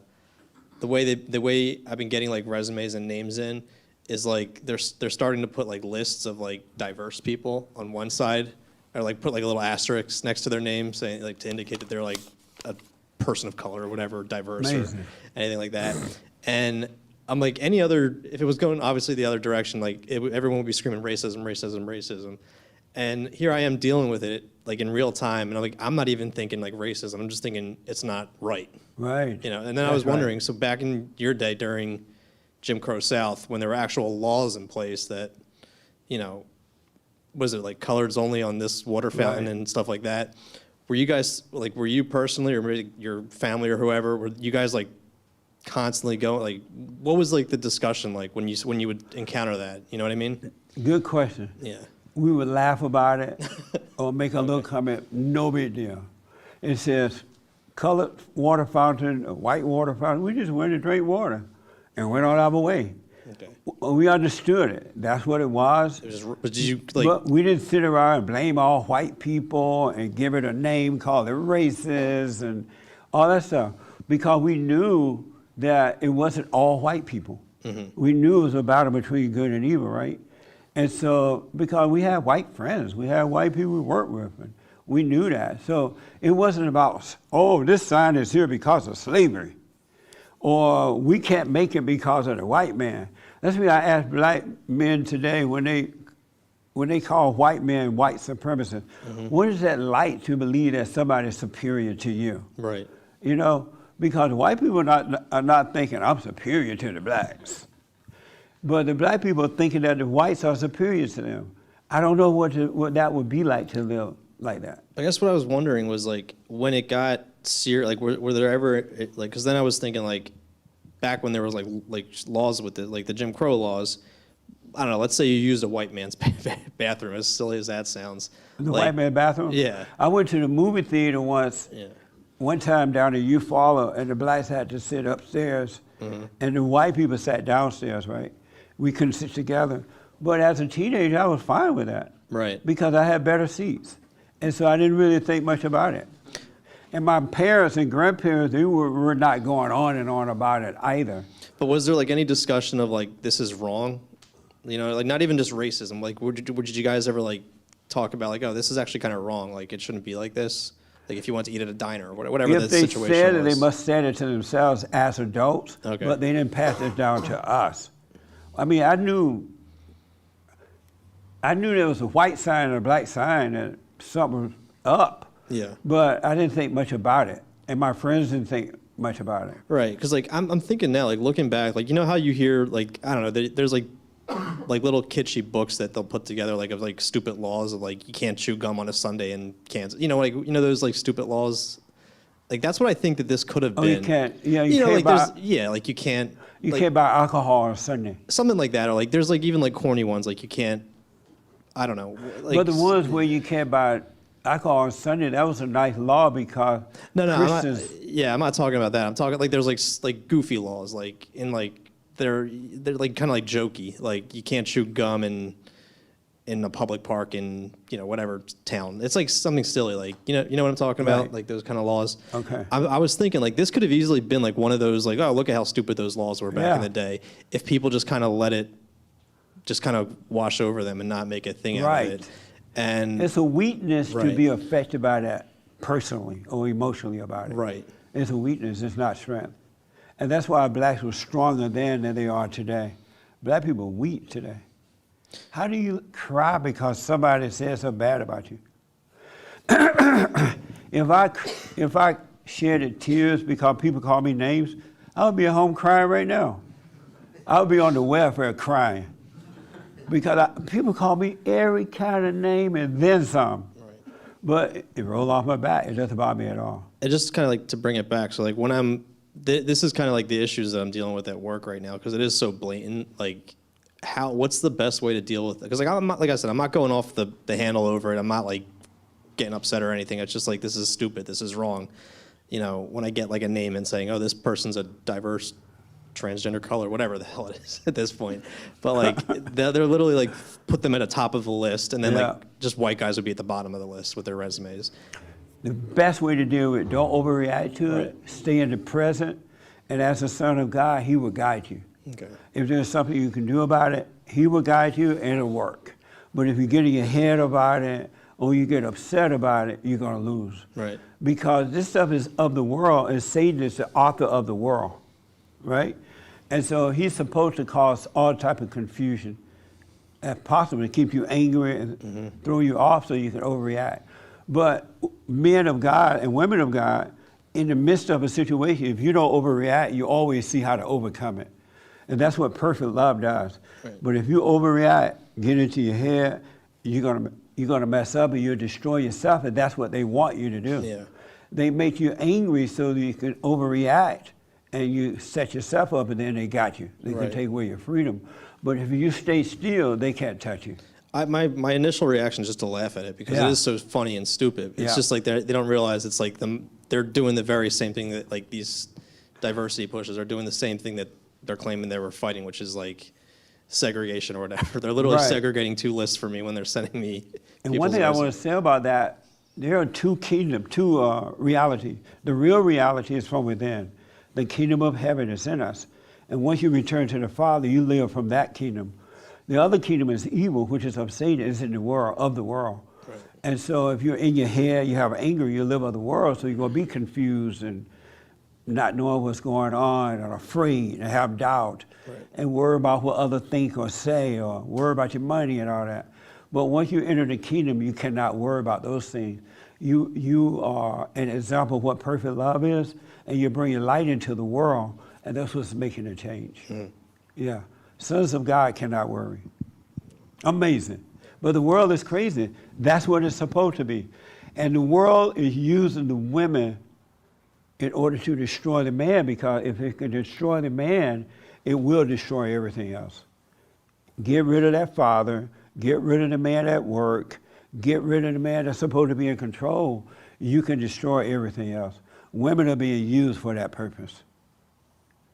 way I've been getting like resumes and names in is like they're starting to put like lists of like diverse people on one side, or like put like a little asterisk next to their name saying like to indicate that they're like a person of color or whatever, diverse Amazing. or anything like that. And I'm like, if it was going obviously the other direction, like everyone would be screaming racism, racism, racism. And here I am dealing with it like in real time, and I'm not even thinking like racism. I'm just thinking it's not right. Right. You know, and then I was wondering, so back in your day during Jim Crow South, when there were actual laws in place that, you know, was it like coloreds only on this water fountain and stuff like that? Were you guys, like, were you personally or maybe your family or whoever, were you guys like constantly going, like, what was like the discussion like when you would encounter that? You know what I mean? Good question. Yeah. We would laugh about it or make a little comment, no big deal. It says colored water fountain, a white water fountain. We just went to drink water and went on our way. Okay. We understood it. That's what it was. But did you like? But we didn't sit around and blame all white people and give it a name, call it racist and all that stuff, because we knew that it wasn't all white people. We knew it was a battle between good and evil, right? And so, because we had white friends, we had white people we worked with, and we knew that. So it wasn't about, oh, this sign is here because of slavery, or we can't make it because of the white man. That's why I ask black men today when they call white men white supremacists, what is that like to believe that somebody is superior to you? Right. You know, because white people are not thinking I'm superior to the blacks. But the black people are thinking that the whites are superior to them. I don't know what that would be like to live like that. I guess what I was wondering was like when it got serious, like were there ever like, because then I was thinking like back when there was like laws with the Jim Crow laws. I don't know. Let's say you used a white man's bathroom, as silly as that sounds. The white man's bathroom? Yeah. I went to the movie theater once. Yeah. One time down in Eufaula, and the blacks had to sit upstairs, and the white people sat downstairs, right? We couldn't sit together. But as a teenager, I was fine with that. Right. Because I had better seats. And so I didn't really think much about it. And my parents and grandparents, they were not going on and on about it either. But was there like any discussion of like, this is wrong? You know, like not even just racism. Like, would you guys ever like talk about like, oh, this is actually kind of wrong. Like, it shouldn't be like this. Like if you want to eat at a diner or whatever the situation was. If they said it, they must say it to themselves as adults, but they didn't pass it down to us. I mean, I knew there was a white sign and a black sign and something was up. Yeah. But I didn't think much about it. And my friends didn't think much about it. Right, because like I'm thinking now, like looking back, like you know how you hear like I don't know, there's like little kitschy books that they'll put together like of like stupid laws of like you can't chew gum on a Sunday in Kansas, you know, like you know those like stupid laws. Like that's what I think that this could have been. You can't. Yeah, you know, can't like buy, like you can't. You like, can't buy alcohol on Sunday. Something like that, or like there's like even like corny ones like you can't. I don't know. Like, but the ones where you can't buy alcohol on Sunday, that was a nice law because Christians. I'm not talking about that. I'm talking like there's like goofy laws, like in like they're like kind of like jokey, like you can't chew gum in a public park in whatever town. It's like something silly, like you know what I'm talking about, Right. like those kind of laws. Okay. I was thinking like this could have easily been like one of those like, oh, look at how stupid those laws were back in the day. If people just kind of let it just kind of wash over them and not make a thing out of it. And it's a weakness to Right. be affected by that personally or emotionally about it. Right. It's a weakness, it's not strength. And that's why blacks were stronger then than they are today. Black people are weak today. How do you cry because somebody says something bad about you? If I shedded tears because people call me names, I would be at home crying right now. I would be on the welfare crying. Because people call me every kind of name and then some. Right. But it rolled off my back. It doesn't bother me at all. It just kind of like to bring it back. So like when this is kind of like the issues that I'm dealing with at work right now because it is so blatant. Like what's the best way to deal with it? Because like like I said, I'm not going off the handle over it. I'm not like getting upset or anything. It's just like this is stupid. This is wrong. You know, when I get like a name and saying, oh, this person's a diverse transgender color, whatever the hell it is at this point. But like they're literally like put them at the top of the list and then like just white guys would be at the bottom of the list with their resumes. The best way to deal with it, don't overreact to it, stay in the present, and as a son of God, he will guide you. Okay. If there's something you can do about it, he will guide you and it'll work. But if you get in your head about it or you get upset about it, you're gonna lose. Right. Because this stuff is of the world and Satan is the author of the world. Right? And so he's supposed to cause all type of confusion. as possible to keep you angry and throw you off so you can overreact. But men of God and women of God, in the midst of a situation, if you don't overreact, you always see how to overcome it. And that's what perfect love does. Right. But if you overreact, get into your head, you're gonna mess up and you'll destroy yourself, and that's what they want you to do. Yeah. They make you angry so that you can overreact and you set yourself up, and then they got you. They Right. can take away your freedom. But if you stay still, they can't touch you. My initial reaction is just to laugh at it because Yeah. it is so funny and stupid. It's Yeah. just like they don't realize it's like they're doing the very same thing that like these diversity pushes are doing the same thing that they're claiming they were fighting, which is like segregation or whatever. They're literally Right. segregating two lists for me when they're sending me. And one people's thing I lists. want to say about that, there are two kingdoms, two reality. The real reality is from within. The kingdom of heaven is in us. And once you return to the Father, you live from that kingdom. The other kingdom is evil, which is of Satan, is in the world, of the world. Right. And so if you're in your head, you have anger, you live of the world, so you're going to be confused and not knowing what's going on, and afraid, and have doubt, and worry about what others think or say, or worry about your money and all that. But once you enter the kingdom, you cannot worry about those things. You are an example of what perfect love is, and you bring your light into the world, and that's what's making a change. Yeah. Sons of God cannot worry. Amazing. But the world is crazy. That's what it's supposed to be. And the world is using the women in order to destroy the man, because if it can destroy the man, it will destroy everything else. Get rid of that father, get rid of the man at work, get rid of the man that's supposed to be in control, you can destroy everything else. Women are being used for that purpose.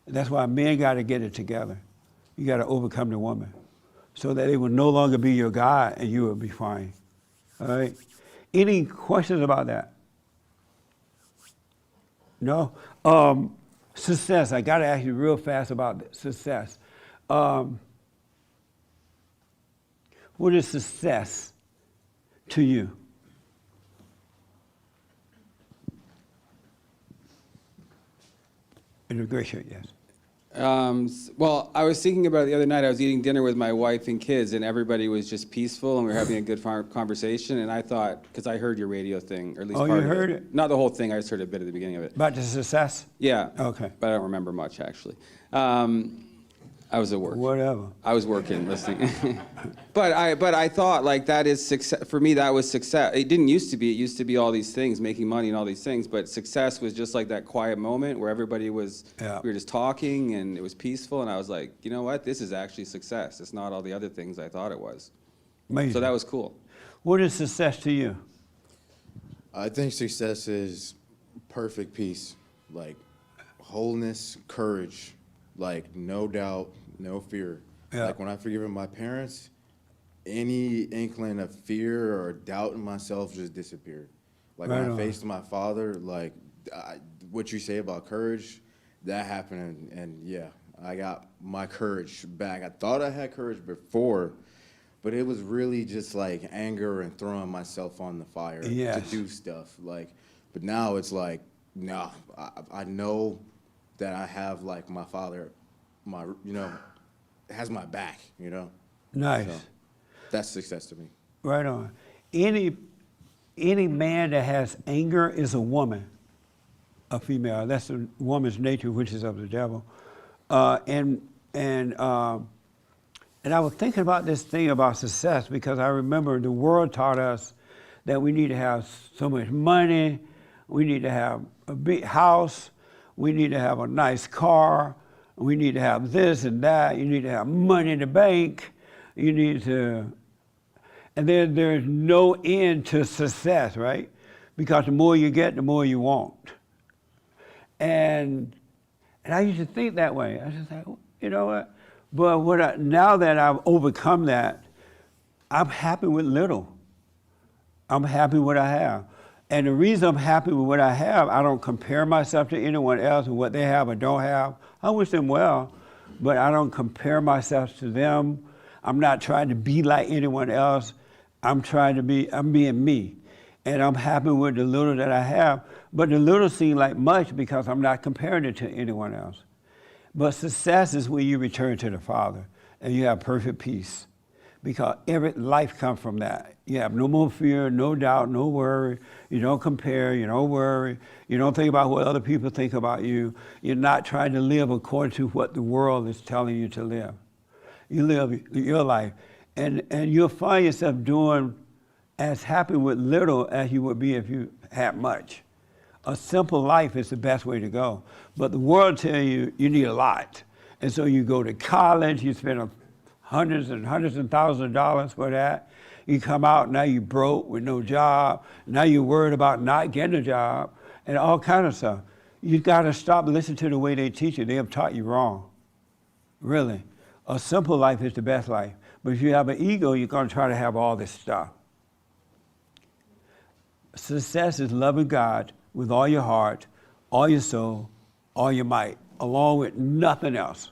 That's why men got to get it together. You got to overcome the woman so that it will no longer be your God and you will be fine. All right? Any questions about that? No? Success. I got to ask you real fast about success. What is success to you? In a gray shirt, yes. Well, I was thinking about it the other night. I was eating dinner with my wife and kids, and everybody was just peaceful, and we were having a good conversation. And I thought, because I heard your radio thing, or at least Oh, part you of heard it? Not the whole thing. I just heard a bit at the beginning of it. About the success? Yeah. Okay. But I don't remember much, actually. I was at work. Whatever. I was working, listening. But I thought, like, that is success. For me, that was success. It didn't used to be. It used to be all these things, making money and all these things. But success was just like that quiet moment where everybody was, we were just talking and it was peaceful. And I was like, you know what? This is actually success. It's not all the other things I thought it was. Amazing. So that was cool. What is success to you? I think success is perfect peace, like wholeness, courage, like no doubt, no fear. Yeah. Like when I forgiven my parents, any inkling of fear or doubt in myself just disappeared. Like Right when I on. faced my father, like what you say about courage, that happened, and yeah, I got my courage back. I thought I had courage before, but it was really just like anger and throwing myself on the fire Yes. to do stuff. Like, but now it's like, no, I know that I have like my father, has my back, Nice. So that's success to me. Right on. Any man that has anger is a woman, a female. That's a woman's nature, which is of the devil. And I was thinking about this thing about success because I remember the world taught us that we need to have so much money, we need to have a big house, we need to have a nice car, we need to have this and that, you need to have money in the bank, you need to, and then there's no end to success, right? Because the more you get, the more you want. And I used to think that way. I was just like, you know what? But now that I've overcome that, I'm happy with little. I'm happy with what I have. And the reason I'm happy with what I have, I don't compare myself to anyone else and what they have or don't have. I wish them well, but I don't compare myself to them. I'm not trying to be like anyone else. I'm being me. And I'm happy with the little that I have. But the little seems like much because I'm not comparing it to anyone else. But success is when you return to the Father and you have perfect peace. because every life comes from that. You have no more fear, no doubt, no worry. You don't compare, you don't worry. You don't think about what other people think about you. You're not trying to live according to what the world is telling you to live. You live your life. And you'll find yourself doing as happy with little as you would be if you had much. A simple life is the best way to go. But the world tells you you need a lot. And so you go to college, you spend hundreds and thousands of dollars for that. You come out, now you broke with no job. Now you're worried about not getting a job and all kind of stuff. You gotta stop listening to the way they teach you. They have taught you wrong, really. A simple life is the best life. But if you have an ego, you're gonna try to have all this stuff. Success is loving God with all your heart, all your soul, all your might, along with nothing else.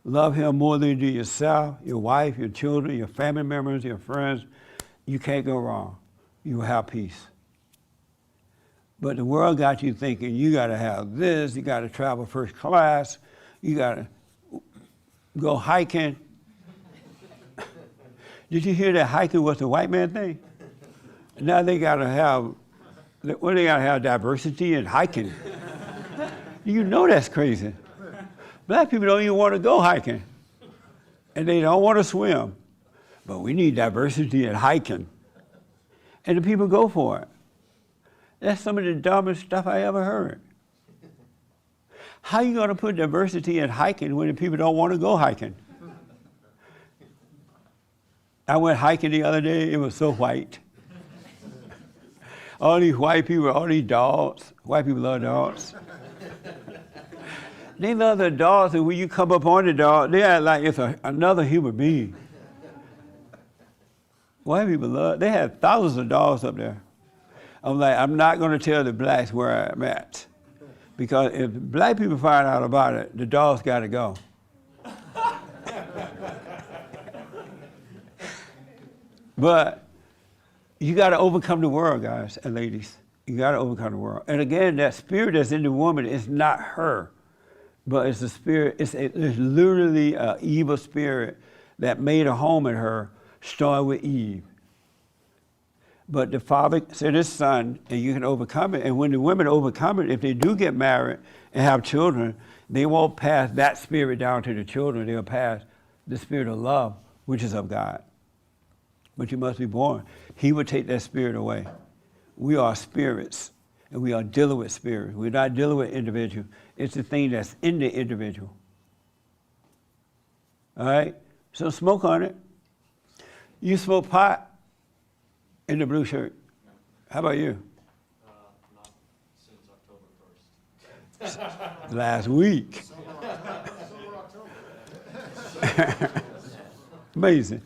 Love him more than you do yourself, your wife, your children, your family members, your friends. You can't go wrong. You will have peace. But the world got you thinking you got to have this, you got to travel first class, you got to go hiking. Did you hear that hiking was the white man thing? Now they got to have, they got to have diversity in hiking. You know that's crazy. Black people don't even want to go hiking. And they don't want to swim. But we need diversity in hiking. And the people go for it. That's some of the dumbest stuff I ever heard. How you going to put diversity in hiking when the people don't want to go hiking? I went hiking the other day, it was so white. All these white people, all these dogs. White people love dogs. They love the dogs, and when you come up on the dog, they act like it's another human being. White people love, they have thousands of dogs up there. I'm like, I'm not going to tell the blacks where I'm at. Because if black people find out about it, the dogs got to go. But you got to overcome the world, guys and ladies. You got to overcome the world. And again, that spirit that's in the woman is not her. But it's a spirit, it's literally an evil spirit that made a home in her, started with Eve. But the Father sent his Son, and you can overcome it. And when the women overcome it, if they do get married and have children, they won't pass that spirit down to the children. They'll pass the spirit of love, which is of God. But you must be born. He will take that spirit away. We are spirits, and we are dealing with spirits. We're not dealing with individuals. It's the thing that's in the individual. All right? So smoke on it. You smoke pot in the blue shirt. How about you? Not since October 1st. Last week. Amazing.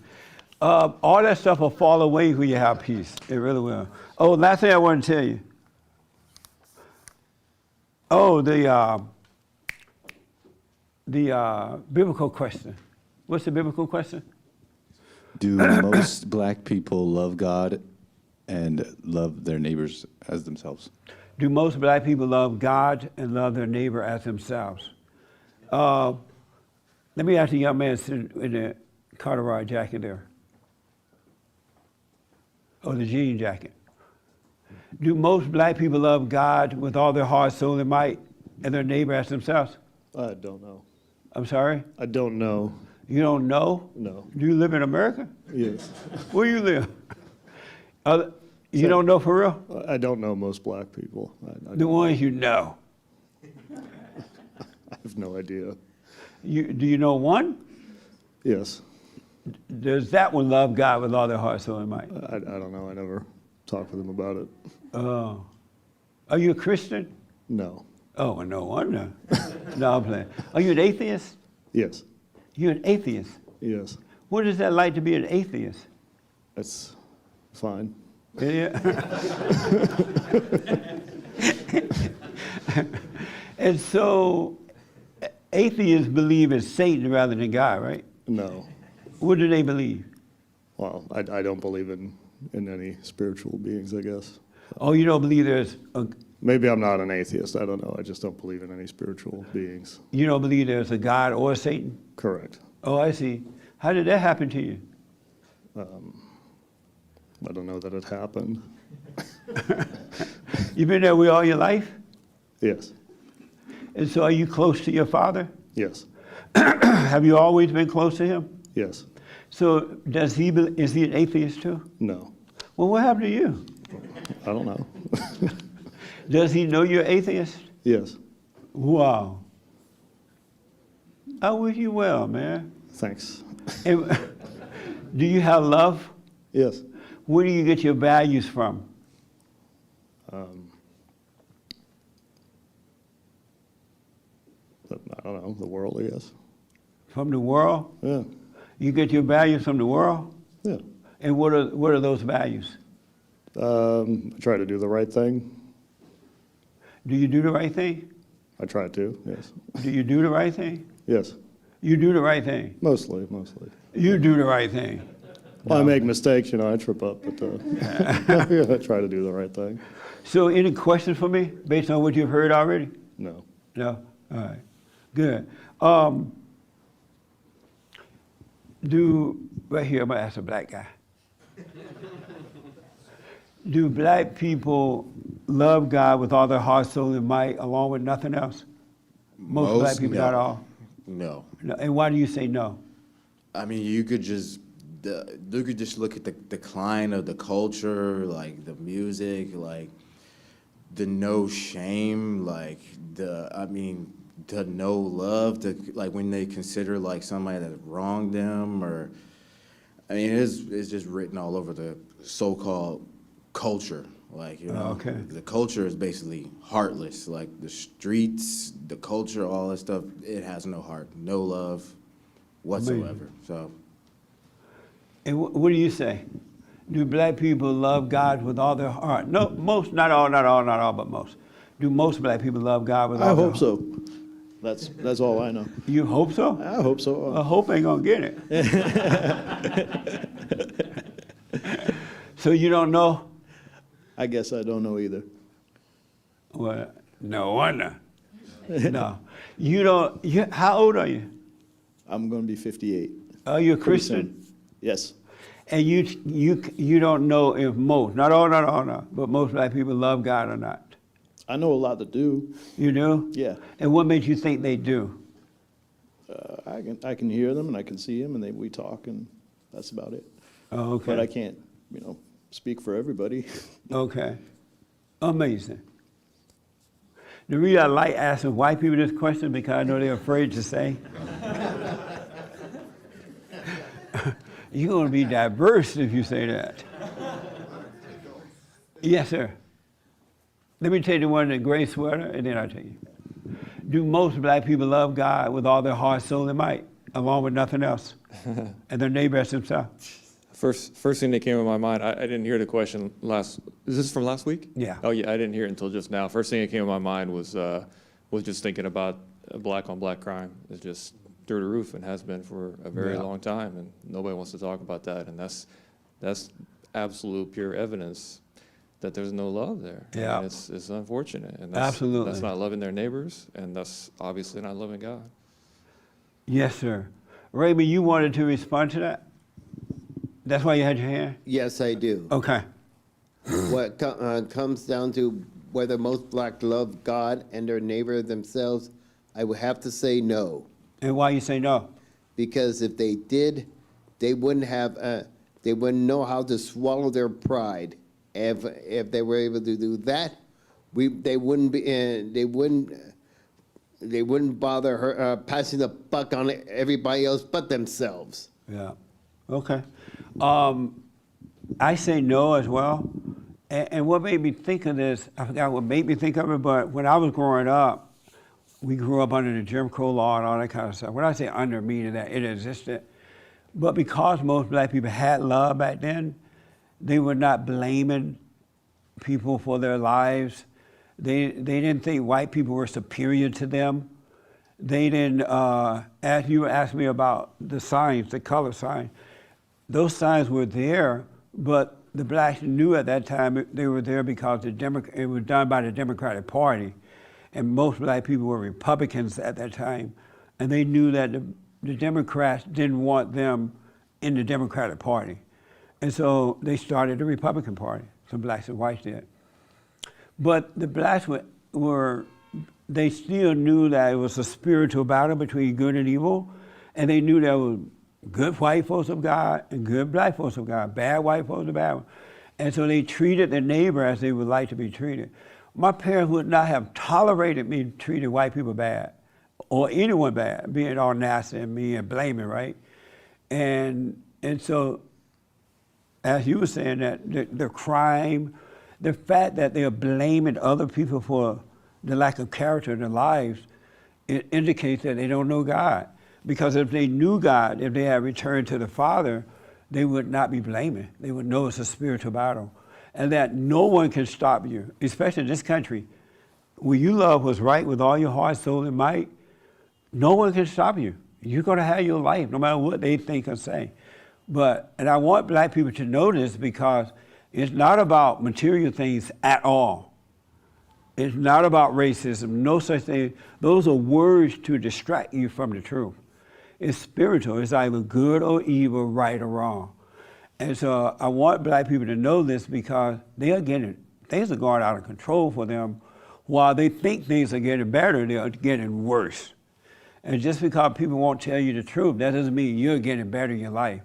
All that stuff will fall away when you have peace. It really will. Oh, last thing I want to tell you. Oh, the biblical question. What's the biblical question? Do most black people love God and love their neighbors as themselves? Do most black people love God and love their neighbor as themselves? Let me ask the young man sitting in the corduroy jacket there. Or the jean jacket. Do most black people love God with all their heart, soul, and might, and their neighbor as themselves? I don't know. I'm sorry? I don't know. You don't know? No. Do you live in America? Yes. Where you live? You don't know for real? I don't know most black people. The ones you know. I have no idea. Do you know one? Yes. Does that one love God with all their heart, soul, and might? I don't know. I never talked to them about it. Oh. Are you a Christian? No. Oh, no wonder. No, I'm playing. Are you an atheist? Yes. You're an atheist? Yes. What is that like to be an atheist? That's fine. Yeah. And so atheists believe in Satan rather than God, right? No. What do they believe? Well, I don't believe in any spiritual beings, I guess. Oh, you don't believe there's a... Maybe I'm not an atheist. I don't know. I just don't believe in any spiritual beings. You don't believe there's a God or a Satan? Correct. Oh, I see. How did that happen to you? I don't know that it happened. You've been that way all your life? Yes. And so are you close to your father? Yes. Have you always been close to him? Yes. So is he an atheist too? No. Well, what happened to you? I don't know. Does he know you're atheist? Yes. Wow. I wish you well, man. Thanks. And, do you have love? Yes. Where do you get your values from? I don't know, the world, I guess. From the world? Yeah. You get your values from the world? Yeah. And what are those values? I try to do the right thing. Do you do the right thing? I try to, yes. Do you do the right thing? Yes. You do the right thing? Mostly. You do the right thing. Well, I make mistakes, I trip up, but I try to do the right thing. So any questions for me based on what you've heard already? No. No? All right. Good. Right here, I'm going to ask a black guy. Do black people love God with all their heart, soul, and might, along with nothing else? Most black people, no. not all? No. No. And why do you say no? I mean, you could just look at the decline of the culture, like the music, like the no shame, like the no love, like when they consider like somebody that wronged them, or I mean, it's just written all over the so-called culture. Like, Okay. The culture is basically heartless. Like the streets, the culture, all that stuff, it has no heart, no love whatsoever. Amazing. So. And what do you say? Do black people love God with all their heart? No, most, not all, but most. Do most black people love God with all I their hope heart? so. That's all I know. You hope so? I hope so. I hope ain't gonna get it. So you don't know? I guess I don't know either. Well, no wonder. No. You don't, how old are you? I'm going to be 58. Are you a Pretty Christian? soon. Yes. And you don't know if most, not all, but most black people love God or not. I know a lot that do. You do? Yeah. And what makes you think they do? I can hear them and I can see them and we talk and that's about it. Oh, okay. But I can't, speak for everybody. Okay. Amazing. The reason I like asking white people this question because I know they're afraid to say. You're going to be diverse if you say that. Yes, sir. Let me tell you the one in the gray sweater, and then I'll tell you. Do most black people love God with all their heart, soul, and might, along with nothing else, and their neighbor as themselves? First thing that came to my mind, I didn't hear the question is this from last week? Yeah. Oh yeah, I didn't hear it until just now. First thing that came to my mind was just thinking about black on black crime. It's just through the roof and has been for a very long time, and nobody wants to talk about that. And that's absolute pure evidence that there's no love there. Yeah. And it's unfortunate. And Absolutely. That's not loving their neighbors, and that's obviously not loving God. Yes, sir. Raymond, you wanted to respond to that? That's why you had your hand? Yes, I do. Okay. What comes down to whether most black love God and their neighbor themselves, I would have to say no. And why you say no? Because if they did, they wouldn't know how to swallow their pride. If they were able to do that, they wouldn't bother passing the buck on everybody else but themselves. Yeah. Okay. I say no as well. And what made me think of this, I forgot what made me think of it, but when I was growing up, we grew up under the Jim Crow law and all that kind of stuff. When I say under, meaning that it existed. But because most black people had love back then, they were not blaming people for their lives. They didn't think white people were superior to them. They didn't, as you asked me about the signs, the color sign, those signs were there, but the blacks knew at that time they were there because it was done by the Democratic Party. And most black people were Republicans at that time. And they knew that the Democrats didn't want them in the Democratic Party. And so they started the Republican Party. Some blacks and whites did. But the blacks they still knew that it was a spiritual battle between good and evil, and they knew there were good white folks of God and good black folks of God, bad white folks and bad ones. And so they treated their neighbor as they would like to be treated. My parents would not have tolerated me treating white people bad, or anyone bad, being all nasty and mean and blaming, right? And so, as you were saying, that the crime, the fact that they are blaming other people for the lack of character in their lives, it indicates that they don't know God. Because if they knew God, if they had returned to the Father, they would not be blaming. They would know it's a spiritual battle. And that no one can stop you, especially in this country, where you love what's right with all your heart, soul, and might. No one can stop you. You're going to have your life, no matter what they think or say. And I want black people to know this, because it's not about material things at all. It's not about racism, no such thing. Those are words to distract you from the truth. It's spiritual. It's either good or evil, right or wrong. And so I want black people to know this, because things are going out of control for them. While they think things are getting better, they are getting worse. And just because people won't tell you the truth, that doesn't mean you're getting better in your life.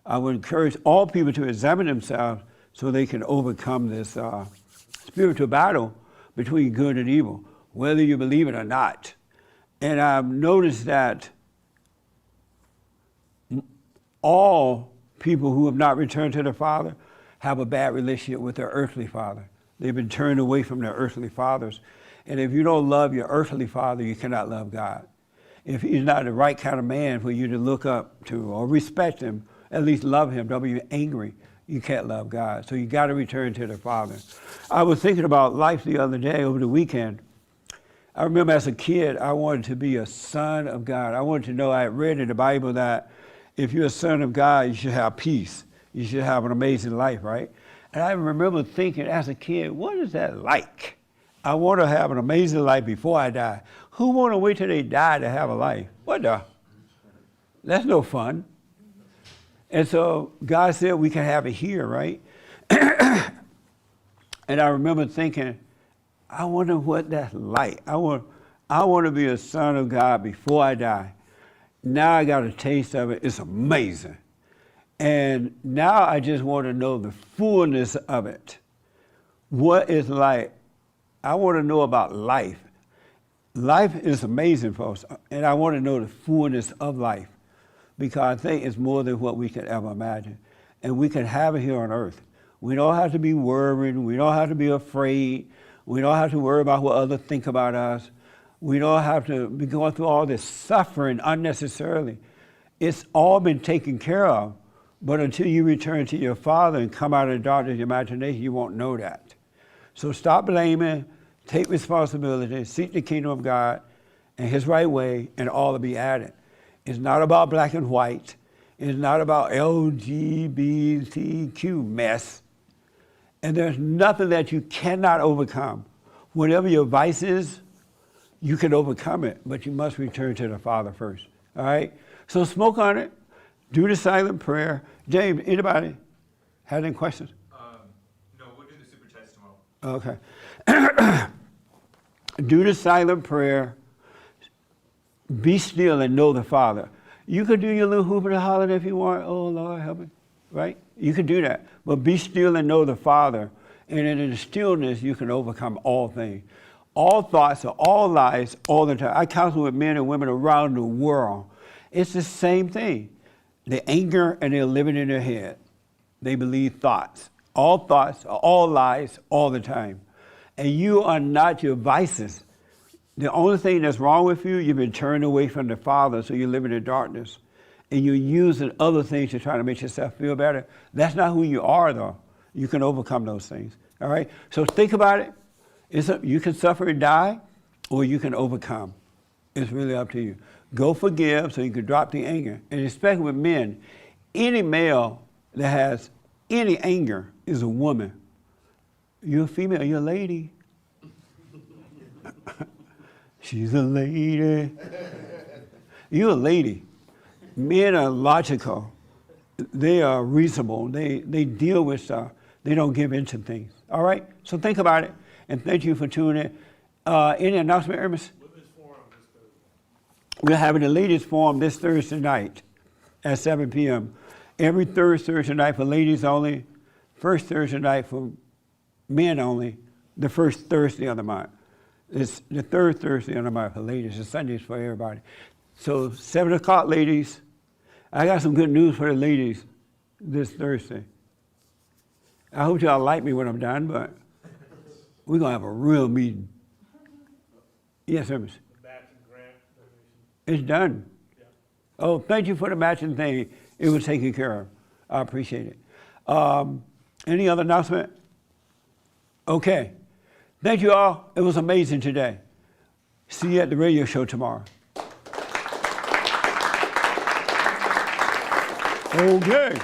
I would encourage all people to examine themselves so they can overcome this spiritual battle between good and evil, whether you believe it or not. And I've noticed that all people who have not returned to the Father have a bad relationship with their earthly father. They've been turned away from their earthly fathers. And if you don't love your earthly father, you cannot love God. If he's not the right kind of man for you to look up to or respect him, at least love him, don't be angry, you can't love God. So you got to return to the Father. I was thinking about life the other day, over the weekend. I remember as a kid, I wanted to be a son of God. I wanted to know, I had read in the Bible that if you're a son of God, you should have peace. You should have an amazing life, right? And I remember thinking as a kid, what is that like? I want to have an amazing life before I die. Who want to wait till they die to have a life? What the? That's no fun. And so God said we can have it here, right? And I remember thinking, I wonder what that's like. I want to be a son of God before I die. Now I got a taste of it. It's amazing. And now I just want to know the fullness of it. What it's like. I want to know about life. Life is amazing, folks. And I want to know the fullness of life, because I think it's more than what we could ever imagine. And we can have it here on earth. We don't have to be worried. We don't have to be afraid. We don't have to worry about what others think about us. We don't have to be going through all this suffering unnecessarily. It's all been taken care of. But until you return to your Father and come out of the darkness of your imagination, you won't know that. So stop blaming, take responsibility, seek the kingdom of God and his right way, and all will be added. It's not about black and white. It's not about LGBTQ mess. And there's nothing that you cannot overcome. Whatever your vice is, you can overcome it, but you must return to the Father first, all right? So smoke on it, do the silent prayer. James, anybody have any questions? No, we'll do the super chats tomorrow. Okay. Do the silent prayer. Be still and know the Father. You could do your little hoop and holler if you want. Oh, Lord, help me. Right? You can do that. But be still and know the Father. And in the stillness, you can overcome all things. All thoughts are all lies all the time. I counsel with men and women around the world. It's the same thing. They anger and they're living in their head. They believe thoughts. All thoughts are all lies all the time. And you are not your vices. The only thing that's wrong with you, you've been turned away from the Father, so you're living in darkness. And you're using other things to try to make yourself feel better. That's not who you are, though. You can overcome those things, all right? So think about it. You can suffer and die, or you can overcome. It's really up to you. Go forgive so you can drop the anger. And especially with men, any male that has any anger is a woman. You're a female, you're a lady. She's a lady. You're a lady. Men are logical. they are reasonable. They deal with stuff. They don't give in to things. All right? So think about it, and thank you for tuning in. Any announcement, Hermes? We're having a ladies' forum this Thursday night at 7 p.m. Every third Thursday night for ladies only, first Thursday night for men only, the first Thursday of the month. It's the third Thursday of the month for ladies, and Sundays for everybody. So 7 o'clock, ladies. I got some good news for the ladies this Thursday. I hope y'all like me when I'm done, but we're going to have a real meeting. Yes, Hermes. It's done. Oh, thank you for the matching thing. It was taken care of. I appreciate it. Any other announcement? Okay. Thank you all. It was amazing today. See you at the radio show tomorrow. Okay.